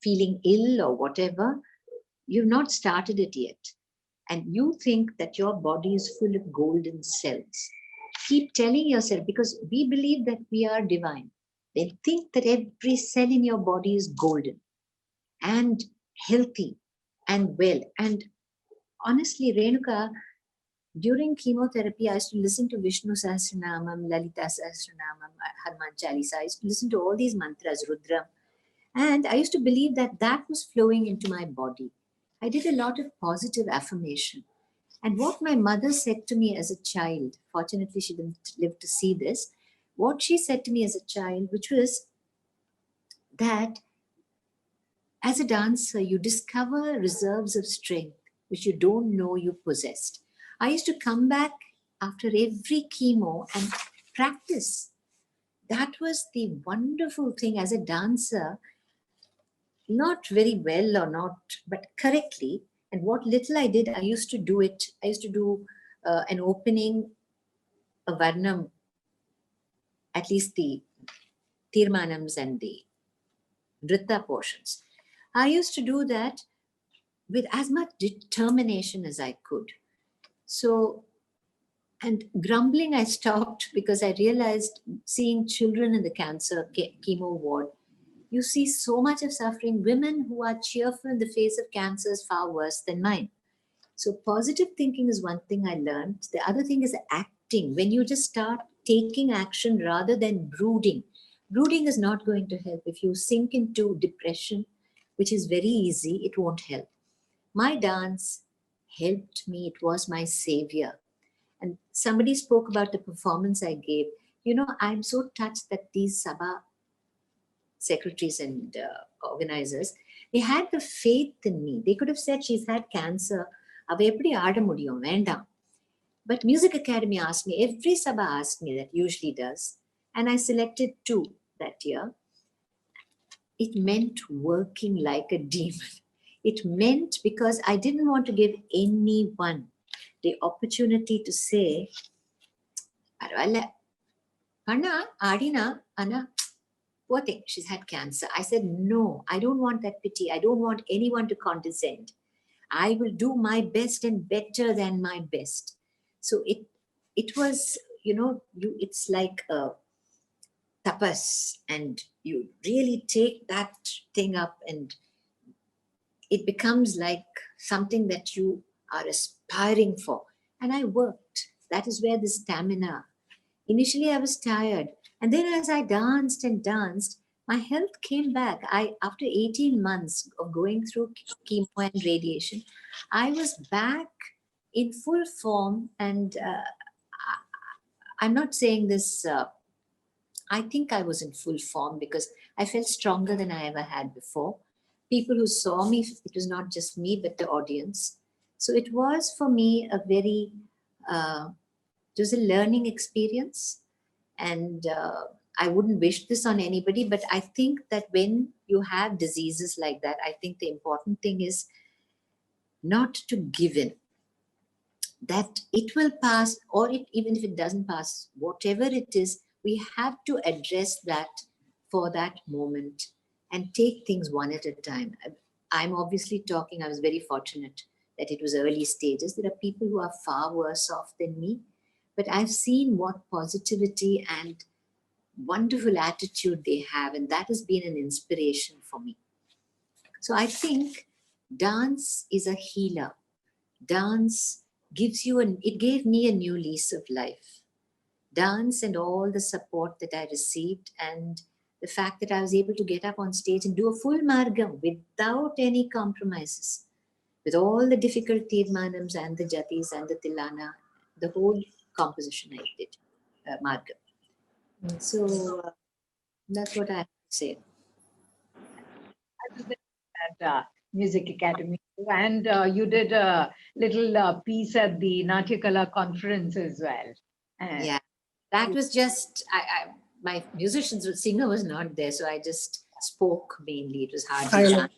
feeling ill or whatever. You've not started it yet. And you think that your body is full of golden cells. Keep telling yourself, because we believe that we are divine. Then think that every cell in your body is golden and healthy and well. And honestly, Renuka, during chemotherapy, I used to listen to Vishnu Sahasranamam, Lalita Sahasranamam, Hanuman Chalisa. I used to listen to all these mantras, Rudra. And I used to believe that that was flowing into my body. I did a lot of positive affirmation. And what my mother said to me as a child, fortunately she didn't live to see this, what she said to me as a child, which was that as a dancer, you discover reserves of strength which you don't know you possessed. I used to come back after every chemo and practice. That was the wonderful thing as a dancer, not very well or not, but correctly. And what little I did, I used to do it. I used to do an opening, a varnam, at least the tirmanams and the nritta portions. I used to do that with as much determination as I could. So, and grumbling I stopped because I realized, seeing children in the cancer chemo ward, you see so much of suffering. Women who are cheerful in the face of cancer is far worse than mine. So positive thinking is one thing I learned. The other thing is acting. When you just start taking action rather than brooding. Brooding is not going to help. If you sink into depression, which is very easy, it won't help. My dance helped me. It was my savior. And somebody spoke about the performance I gave. You know, I'm so touched that these Sabha secretaries and organizers, they had the faith in me. They could have said she's had cancer. But Music Academy asked me, every Sabha asked me that, usually does. And I selected 2 that year. It meant working like a demon. It meant because I didn't want to give anyone the opportunity to say, Parvala, Panna, Adina, Anna, poor thing, she's had cancer. I said, no, I don't want that pity. I don't want anyone to condescend. I will do my best and better than my best. So it was, you know, it's like a tapas, and you really take that thing up and it becomes like something that you are aspiring for. And I worked. That is where the stamina. Initially, I was tired. And then as I danced and danced, my health came back. After 18 months of going through chemo and radiation, I was back in full form. And I'm not saying this, I think I was in full form because I felt stronger than I ever had before. People who saw me, it was not just me, but the audience. So it was for me a very, it was a learning experience. And I wouldn't wish this on anybody, but I think that when you have diseases like that, I think the important thing is not to give in. That it will pass, or even if it doesn't pass, whatever it is, we have to address that for that moment and take things one at a time. I'm obviously talking, I was very fortunate that it was early stages. There are people who are far worse off than me, but I've seen what positivity and wonderful attitude they have, and that has been an inspiration for me. So I think dance is a healer. Dance gives you it gave me a new lease of life. Dance and all the support that I received, and the fact that I was able to get up on stage and do a full margam without any compromises, with all the difficult tirmanams and the jatis and the tilana, the whole composition I did, margam. So that's what I have to say. I was at Music Academy, and you did a little piece at the Natyakala conference as well. And yeah, that was just, my singer was not there, so I just spoke mainly. It was hard to dance.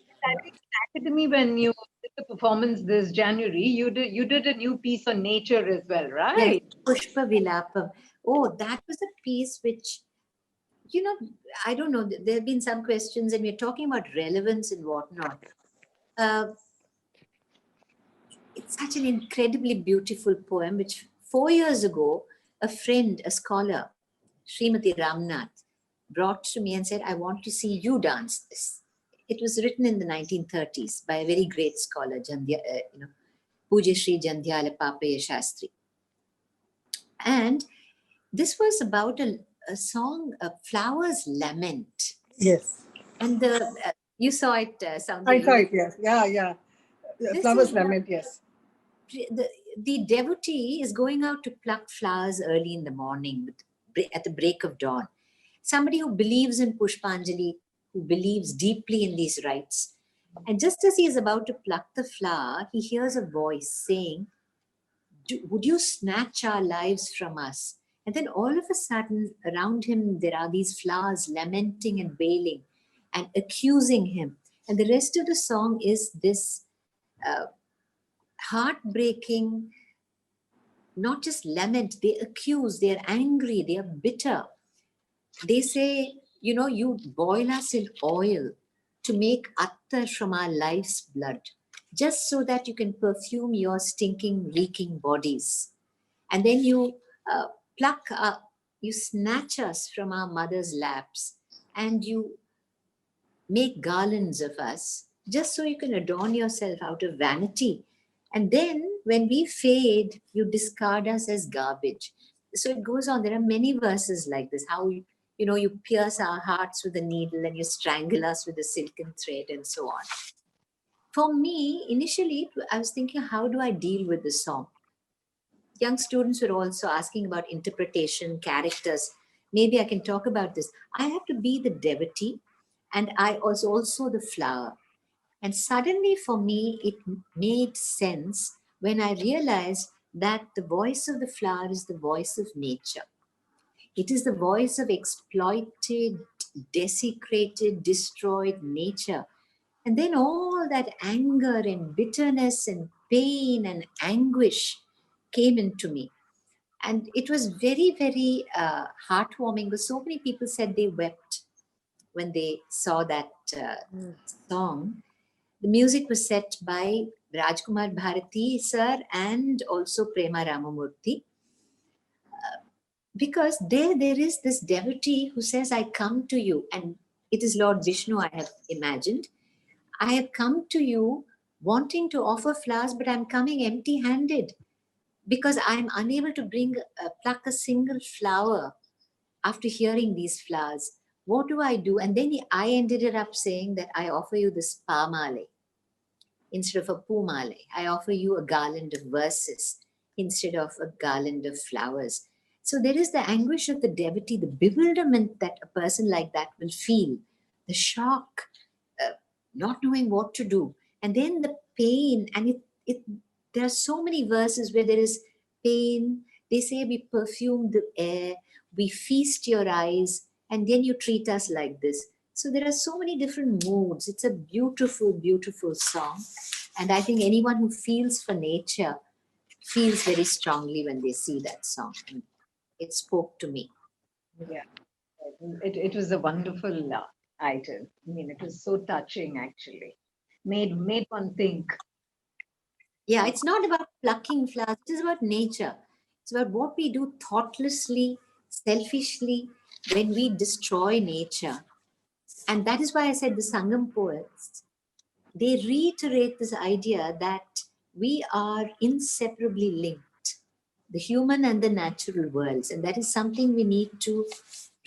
Academy, when you did the performance this January, you did a new piece on nature as well, right? Yes, Pushpa Vilapam. Oh, that was a piece which, you know, I don't know, there have been some questions and we're talking about relevance and whatnot. It's such an incredibly beautiful poem, which 4 years ago, a friend, a scholar, Srimati Ramnath, brought to me and said, I want to see you dance this. It was written in the 1930s by a very great scholar, Pujya Shri Jandhyala Papaya Shastri. And this was about a song, Flower's Lament. Yes. And you saw it, Soundra. I saw it, yes. Yeah. Flower's Lament, yes. The devotee is going out to pluck flowers early in the morning at the break of dawn. Somebody who believes in Pushpanjali, who believes deeply in these rites. And just as he is about to pluck the flower, he hears a voice saying, would you snatch our lives from us? And then all of a sudden, around him, there are these flowers lamenting and wailing and accusing him. And the rest of the song is this heartbreaking, not just lament, they accuse, they're angry, they are bitter. They say, you boil us in oil to make attar from our life's blood, just so that you can perfume your stinking, reeking bodies. And then you you snatch us from our mother's laps and you make garlands of us, just so you can adorn yourself out of vanity. And then when we fade, you discard us as garbage. So it goes on. There are many verses like this, how you pierce our hearts with a needle and you strangle us with a silken thread and so on. For me, initially, I was thinking, how do I deal with this song? Young students were also asking about interpretation, characters. Maybe I can talk about this. I have to be the devotee and I was also the flower. And suddenly for me, it made sense when I realized that the voice of the flower is the voice of nature. It is the voice of exploited, desecrated, destroyed nature. And then all that anger and bitterness and pain and anguish came into me. And it was very, very heartwarming because so many people said they wept when they saw that song. The music was set by Rajkumar Bharati sir and also Prema Ramamurthy. Because there is this devotee who says, I come to you, and it is Lord Vishnu I have imagined. I have come to you wanting to offer flowers, but I'm coming empty-handed because I'm unable to pluck a single flower after hearing these flowers. What do I do? And then I ended up saying that I offer you this pamale instead of a pumale. I offer you a garland of verses instead of a garland of flowers. So there is the anguish of the devotee, the bewilderment that a person like that will feel, the shock, not knowing what to do, and then the pain, and There are so many verses where there is pain. They say we perfume the air, we feast your eyes, and then you treat us like this. So there are so many different moods. It's a beautiful, beautiful song. And I think anyone who feels for nature feels very strongly when they see that song. And it spoke to me. Yeah, it was a wonderful item. I mean, it was so touching, actually. Made one think. Yeah, it's not about plucking flowers. It is about nature. It's about what we do thoughtlessly, selfishly, when we destroy nature. And that is why I said the Sangam poets, they reiterate this idea that we are inseparably linked, the human and the natural worlds. And that is something we need to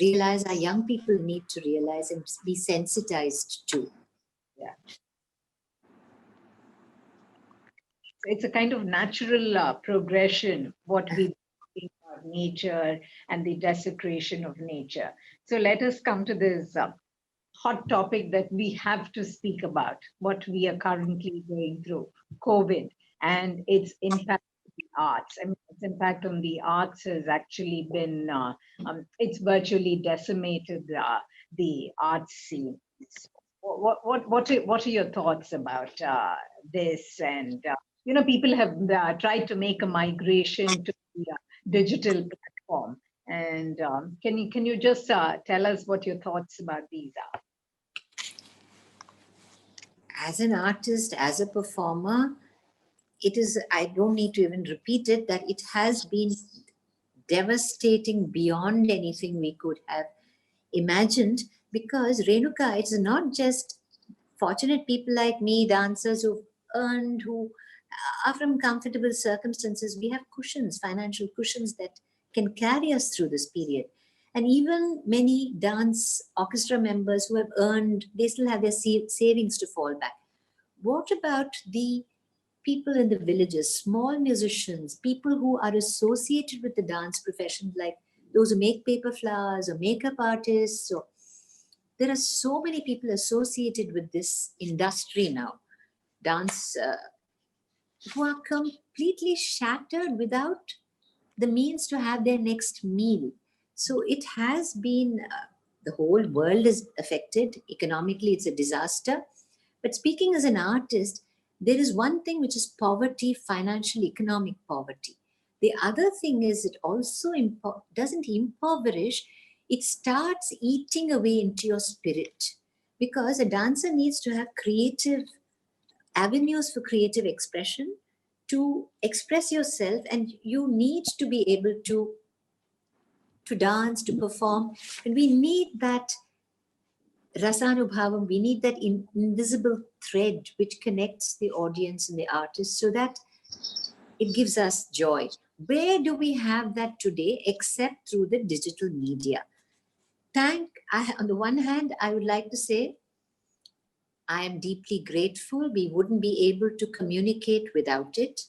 realize, our young people need to realize and be sensitized to. Yeah. It's a kind of natural progression, what we think about nature and the desecration of nature. So let us come to this hot topic that we have to speak about, what we are currently going through, COVID, and its impact on the arts. I mean, its impact on the arts has actually been, it's virtually decimated the arts scene. What are your thoughts about this? And people have tried to make a migration to the digital platform. And can you just tell us what your thoughts about these are? As an artist, as a performer, it is, I don't need to even repeat it, that it has been devastating beyond anything we could have imagined, because Renuka, it's not just fortunate people like me, dancers who've earned, who are from comfortable circumstances. We have cushions, financial cushions that can carry us through this period. And even many dance orchestra members who have earned, they still have their savings to fall back. What about the people in the villages, small musicians, people who are associated with the dance profession, like those who make paper flowers or makeup artists? So there are so many people associated with this industry now, dance, who are completely shattered without the means to have their next meal. So it has been, the whole world is affected. Economically, it's a disaster. But speaking as an artist, there is one thing which is poverty, financial, economic poverty. The other thing is it also doesn't impoverish, it starts eating away into your spirit. Because a dancer needs to have creative avenues for creative expression, to express yourself, and you need to be able to dance, to perform. And we need that rasanubhavam, we need that invisible thread which connects the audience and the artist so that it gives us joy. Where do we have that today except through the digital media? On the one hand, I would like to say, I am deeply grateful. We wouldn't be able to communicate without it.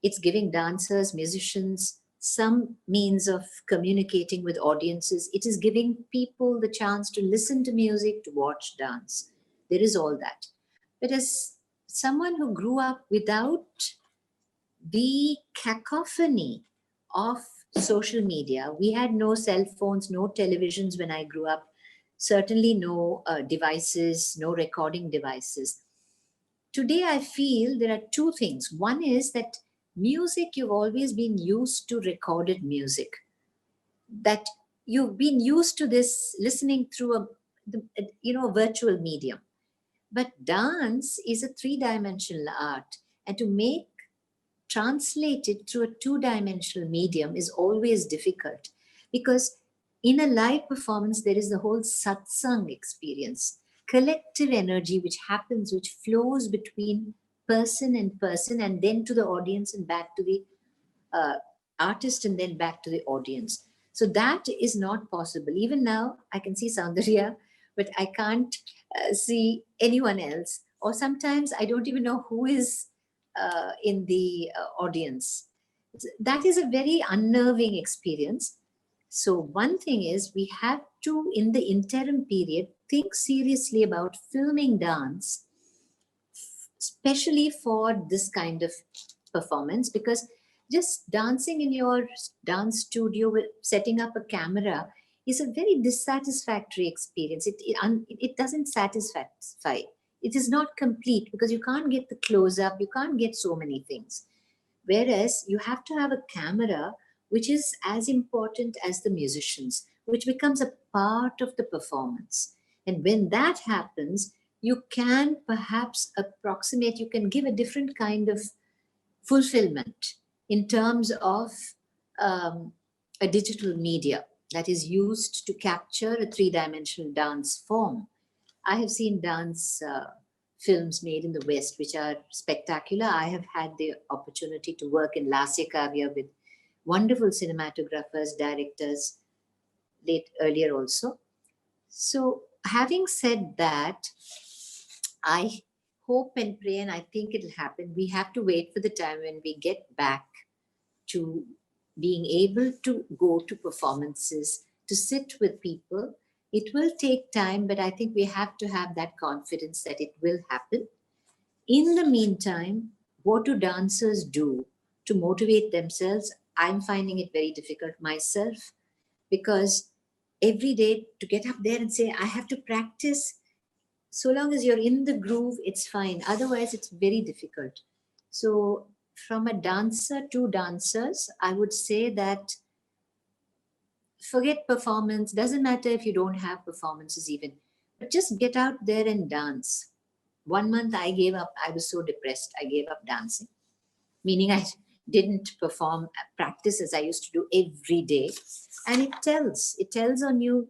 It's giving dancers, musicians, some means of communicating with audiences. It is giving people the chance to listen to music, to watch dance. There is all that. But as someone who grew up without the cacophony of social media, we had no cell phones, no televisions when I grew up, certainly no devices, no recording devices. Today, I feel there are two things. One is that music, you've always been used to recorded music, that you've been used to this listening through a virtual medium. But dance is a three-dimensional art, and to translate it through a two-dimensional medium is always difficult, because in a live performance, there is the whole satsang experience, collective energy which happens, which flows between person and person, and then to the audience and back to the artist and then back to the audience. So that is not possible. Even now, I can see Saundarya, but I can't see anyone else. Or sometimes I don't even know who is in the audience. That is a very unnerving experience. So one thing is, we have to, in the interim period, think seriously about filming dance, especially for this kind of performance, because just dancing in your dance studio with setting up a camera is a very dissatisfactory experience. It doesn't satisfy. It is not complete because you can't get the close-up, you can't get so many things. Whereas you have to have a camera which is as important as the musicians, which becomes a part of the performance. And when that happens, you can perhaps approximate, you can give a different kind of fulfillment in terms of a digital media that is used to capture a three-dimensional dance form. I have seen dance films made in the West, which are spectacular. I have had the opportunity to work in Lasya Kavya with wonderful cinematographers, directors, earlier also. So having said that, I hope and pray, and I think it'll happen. We have to wait for the time when we get back to being able to go to performances, to sit with people. It will take time, but I think we have to have that confidence that it will happen. In the meantime, what do dancers do to motivate themselves? I'm finding it very difficult myself, because every day to get up there and say, I have to practice, so long as you're in the groove, it's fine. Otherwise, it's very difficult. So from a dancer to dancers, I would say that forget performance. Doesn't matter if you don't have performances even, but just get out there and dance. 1 month I gave up. I was so depressed. I gave up dancing, meaning I didn't perform practice as I used to do every day. And it tells on you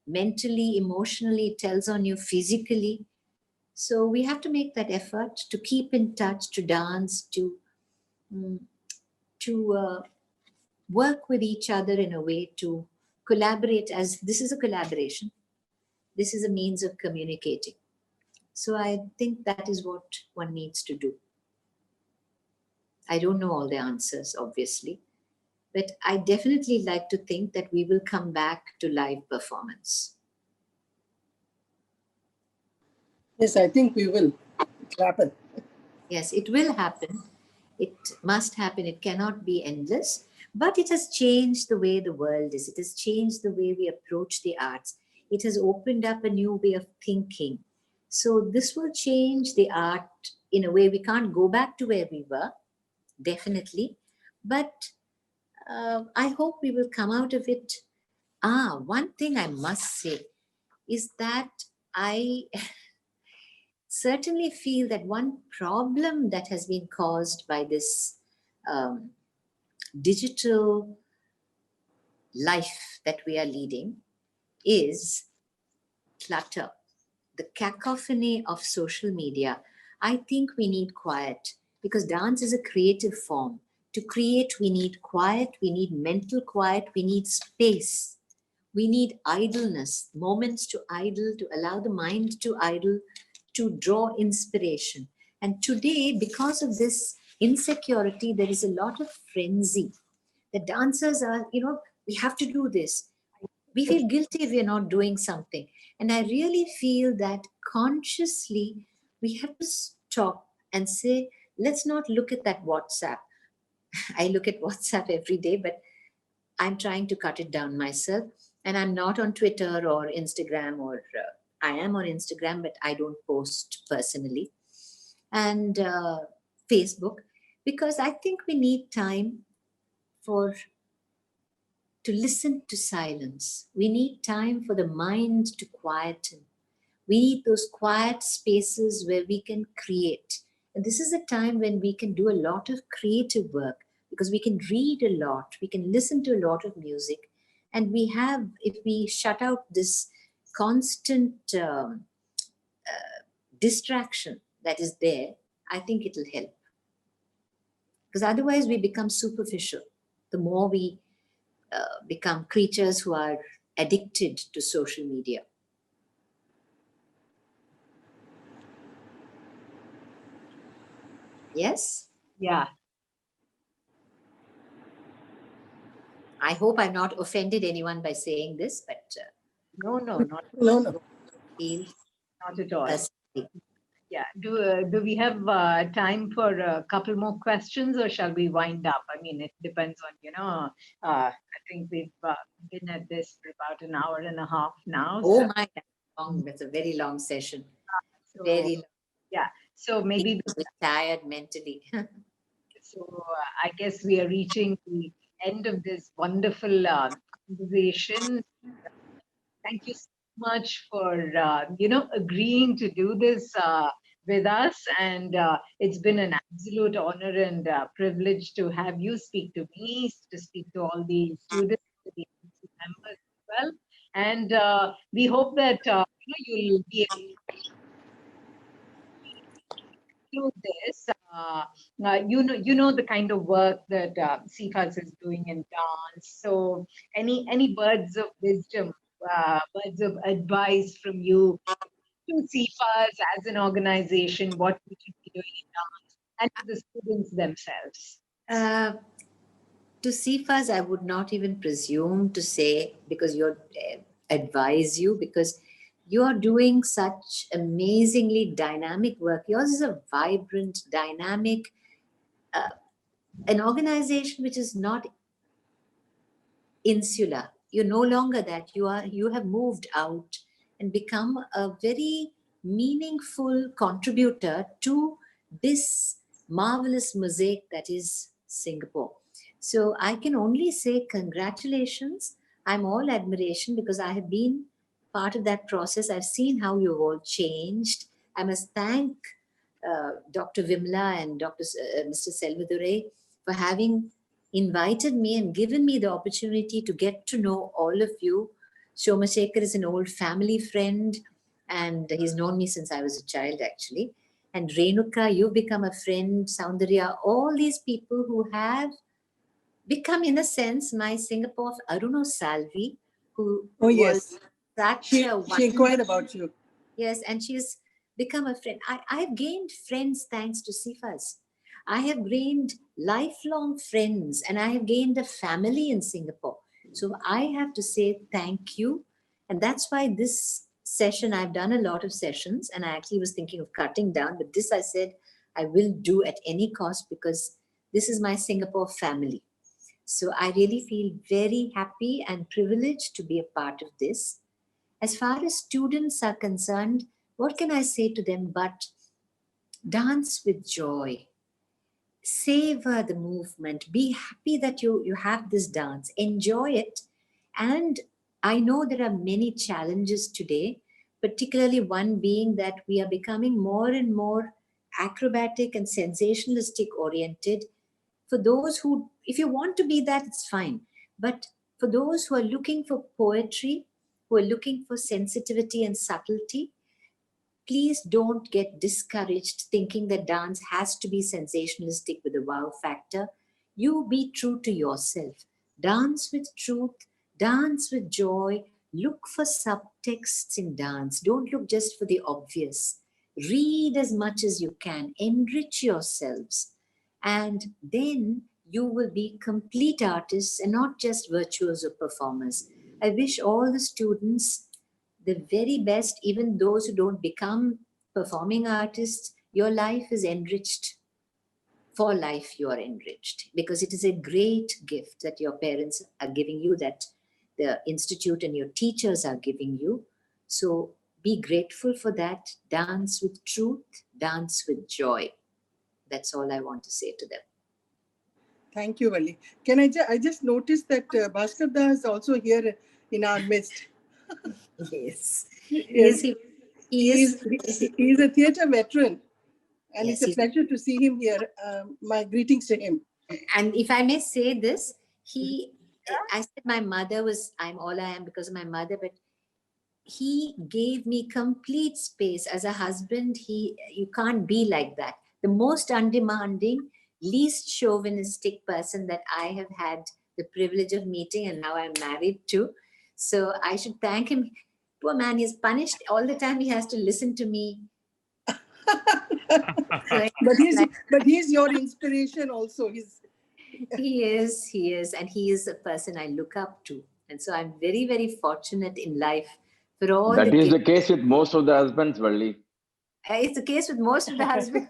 mentally, emotionally, it tells on you physically. So we have to make that effort to keep in touch, to dance, to work with each other in a way, to collaborate, as this is a collaboration. This is a means of communicating. So I think that is what one needs to do. I don't know all the answers, obviously, but I definitely like to think that we will come back to live performance. Yes, I think we will. It'll happen. Yes, it will happen. It must happen. It cannot be endless, but it has changed the way the world is. It has changed the way we approach the arts. It has opened up a new way of thinking. So this will change the art in a way. We can't go back to where we were, definitely, but I hope we will come out of it. One thing I must say is that I certainly feel that one problem that has been caused by this digital life that we are leading is clutter, the cacophony of social media. I think we need quiet, because dance is a creative form. To create, we need quiet, we need mental quiet, we need space. We need idleness, moments to idle, to allow the mind to idle, to draw inspiration. And today, because of this insecurity, there is a lot of frenzy. The dancers are, we have to do this. We feel guilty if we're not doing something. And I really feel that consciously, we have to stop and say, let's not look at that WhatsApp. I look at WhatsApp every day, but I'm trying to cut it down myself. And I'm not on Twitter or Instagram, or I am on Instagram, but I don't post personally. And Facebook, because I think we need time to listen to silence. We need time for the mind to quieten. We need those quiet spaces where we can create. And this is a time when we can do a lot of creative work, because we can read a lot, we can listen to a lot of music. And we have, if we shut out this constant distraction that is there, I think it will help. Because otherwise we become superficial. The more we become creatures who are addicted to social media. Yes? Yeah. I hope I've not offended anyone by saying this, but No, not No. feel not at all. personally. Yeah. Do we have time for a couple more questions, or shall we wind up? I mean, it depends on, I think we've been at this for about an hour and a half now. Oh So, my, that's long. That's a very long session. so, Very long. yeah. So maybe, Tired mentally. so I guess we are reaching the end of this wonderful conversation. Thank you so much for, agreeing to do this with us. And it's been an absolute honor and privilege to have you speak to me, to speak to all the students, to the members as well. And we hope that you'll be able to do this. You know the kind of work that SIFAS is doing in dance. So any words of wisdom, words of advice from you to SIFAS as an organization, what we should be doing in dance, and to the students themselves? To SIFAS, I would not even presume to say, because you're advise you, because you're doing such amazingly dynamic work. Yours is a vibrant, dynamic, an organization which is not insular. You're no longer that. You have moved out and become a very meaningful contributor to this marvelous mosaic that is Singapore. So I can only say congratulations. I'm all admiration because I have been part of that process. I've seen how you've all changed. I must thank Dr. Vimla and Mr. Selvadure for having invited me and given me the opportunity to get to know all of you. Somashekhar is an old family friend, and he's known me since I was a child, actually. And Renuka, you've become a friend. Soundarya, all these people who have become, in a sense, my Singapore Aruno Salvi, who was such she a inquired about you. Yes, and she's become a friend. I've gained friends thanks to SIFAS. I have gained lifelong friends, and I have gained a family in Singapore. So I have to say thank you. And that's why this session, I've done a lot of sessions, and I actually was thinking of cutting down, but this I said I will do at any cost because this is my Singapore family. So I really feel very happy and privileged to be a part of this. As far as students are concerned, what can I say to them but dance with joy. Savor the movement. Be happy that you have this dance. Enjoy it. And I know there are many challenges today, particularly one being that we are becoming more and more acrobatic and sensationalistic oriented. For those who, if you want to be that, it's fine. But for those who are looking for poetry, who are looking for sensitivity and subtlety, please don't get discouraged thinking that dance has to be sensationalistic with a wow factor. You be true to yourself. Dance with truth, dance with joy. Look for subtexts in dance. Don't look just for the obvious. Read as much as you can. Enrich yourselves. And then you will be complete artists and not just virtuoso performers. I wish all the students the very best, even those who don't become performing artists. Your life is enriched. For life, you are enriched because it is a great gift that your parents are giving you, that the institute and your teachers are giving you. So be grateful for that. Dance with truth, dance with joy. That's all I want to say to them. Thank you, Valli. Can I just noticed that Bhaskar Da is also here in our midst. Yes. Yes, he is a theatre veteran, and Yes, it's a pleasure to see him here. My greetings to him. And if I may say this, I said my mother was, I'm all I am because of my mother, but he gave me complete space. As a husband, you can't be like that. The most undemanding, least chauvinistic person that I have had the privilege of meeting, and now I'm married to. So I should thank him. Poor man, he's punished all the time. He has to listen to me. But he's your inspiration also. He is, and he is a person I look up to. And so I'm very, very fortunate in life for all that is the case with most of the husbands, Valli. It's the case with most of the husbands.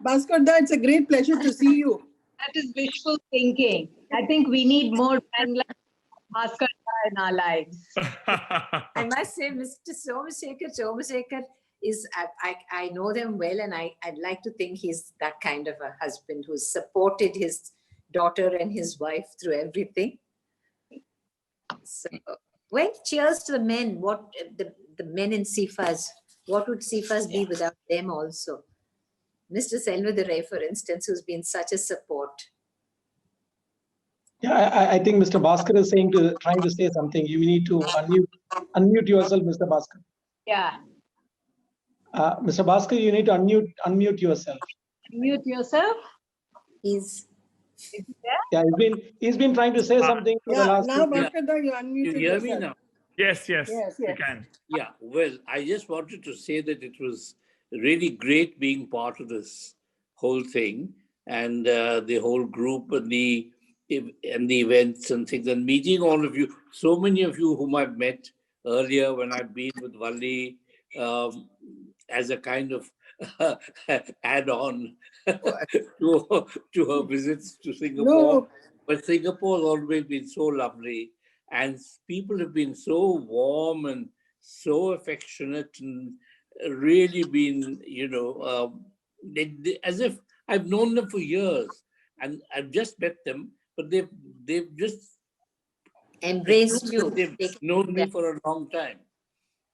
Bhaskar Da, it's a great pleasure to see you. That is wishful thinking. I think we need more men like Bhaskar Da in our lives. I must say, Mr. Somasekhar is, I know them well, and I'd like to think he's that kind of a husband who's supported his daughter and his wife through everything. So, well, cheers to the men. What the men in SIFAS? What would SIFAS be without them also? Mr. Selvadurai, for instance, who's been such a support. Yeah, I think Mr. Bhaskar is trying to say something. You need to unmute yourself, Mr. Bhaskar. Yeah. Mr. Bhaskar, you need to unmute yourself. Mute yourself. Is he there? Yeah, he's been trying to say something for the last. Now, Bhaskar Da, you unmuted You hear yourself. me now? Yes, Yes, you yes. can. Yeah, well, I just wanted to say that it was really great being part of this whole thing, and the whole group and the events and things, and meeting all of you. So many of you whom I've met earlier when I've been with Valli as a kind of add-on to her visits to Singapore. No. But Singapore has always been so lovely, and people have been so warm and so affectionate, and really been, as if I've known them for years, and I've just met them, but they've just embraced you. They've known me for a long time,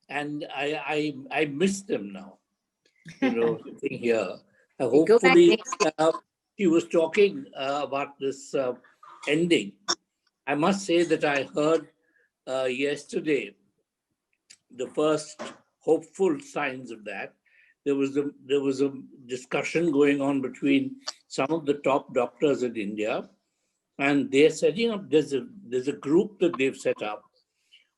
and I miss them now. Sitting here. Hopefully, she was talking about this ending. I must say that I heard yesterday the first hopeful signs of that. There was a discussion going on between some of the top doctors in India, and they're setting up. There's a group that they've set up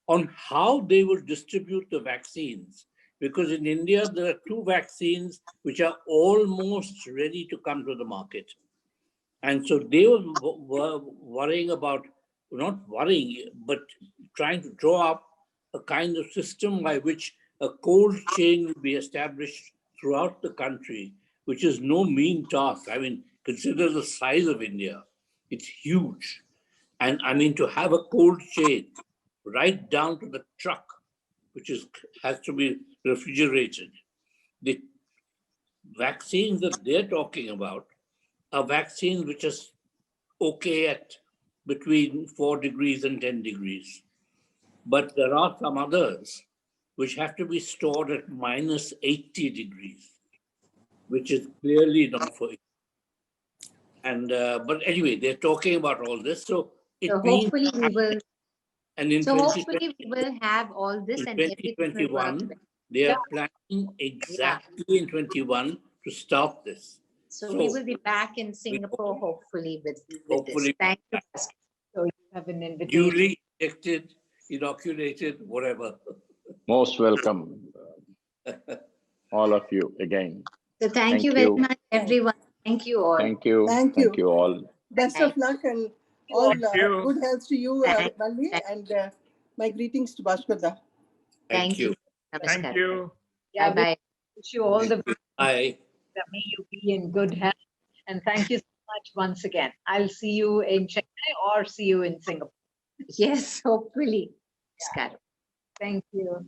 on how they will distribute the vaccines, because in India there are 2 vaccines which are almost ready to come to the market, and so they were worrying about, not worrying, but trying to draw up a kind of system by which a cold chain will be established throughout the country, which is no mean task. I mean, consider the size of India. It's huge. And I mean, to have a cold chain right down to the truck, which has to be refrigerated. The vaccines that they're talking about are vaccines which are okay at between 4 degrees and 10 degrees. But there are some others which have to be stored at minus 80 degrees, which is clearly not for it. And but anyway, they're talking about all this. So hopefully we will. And in hopefully we will have all this, in and 2021, they are planning exactly in 21 to start this. So we will be back in Singapore, hopefully, with this. Thank you. So you have an invitation. Duly elected, inoculated, whatever. Most welcome, all of you again. So thank you very much, everyone. Thank you all. Thank you. Thank you. Thank you all. Best of luck and all you. good health to you, Valli, and my greetings to Bhaskar Da. Thank you. Thank you. Yeah, Bye-bye. wish you all the best. Bye. May you be in good health. And thank you so much once again. I'll see you in Chennai or see you in Singapore. Yes, hopefully. Thank you.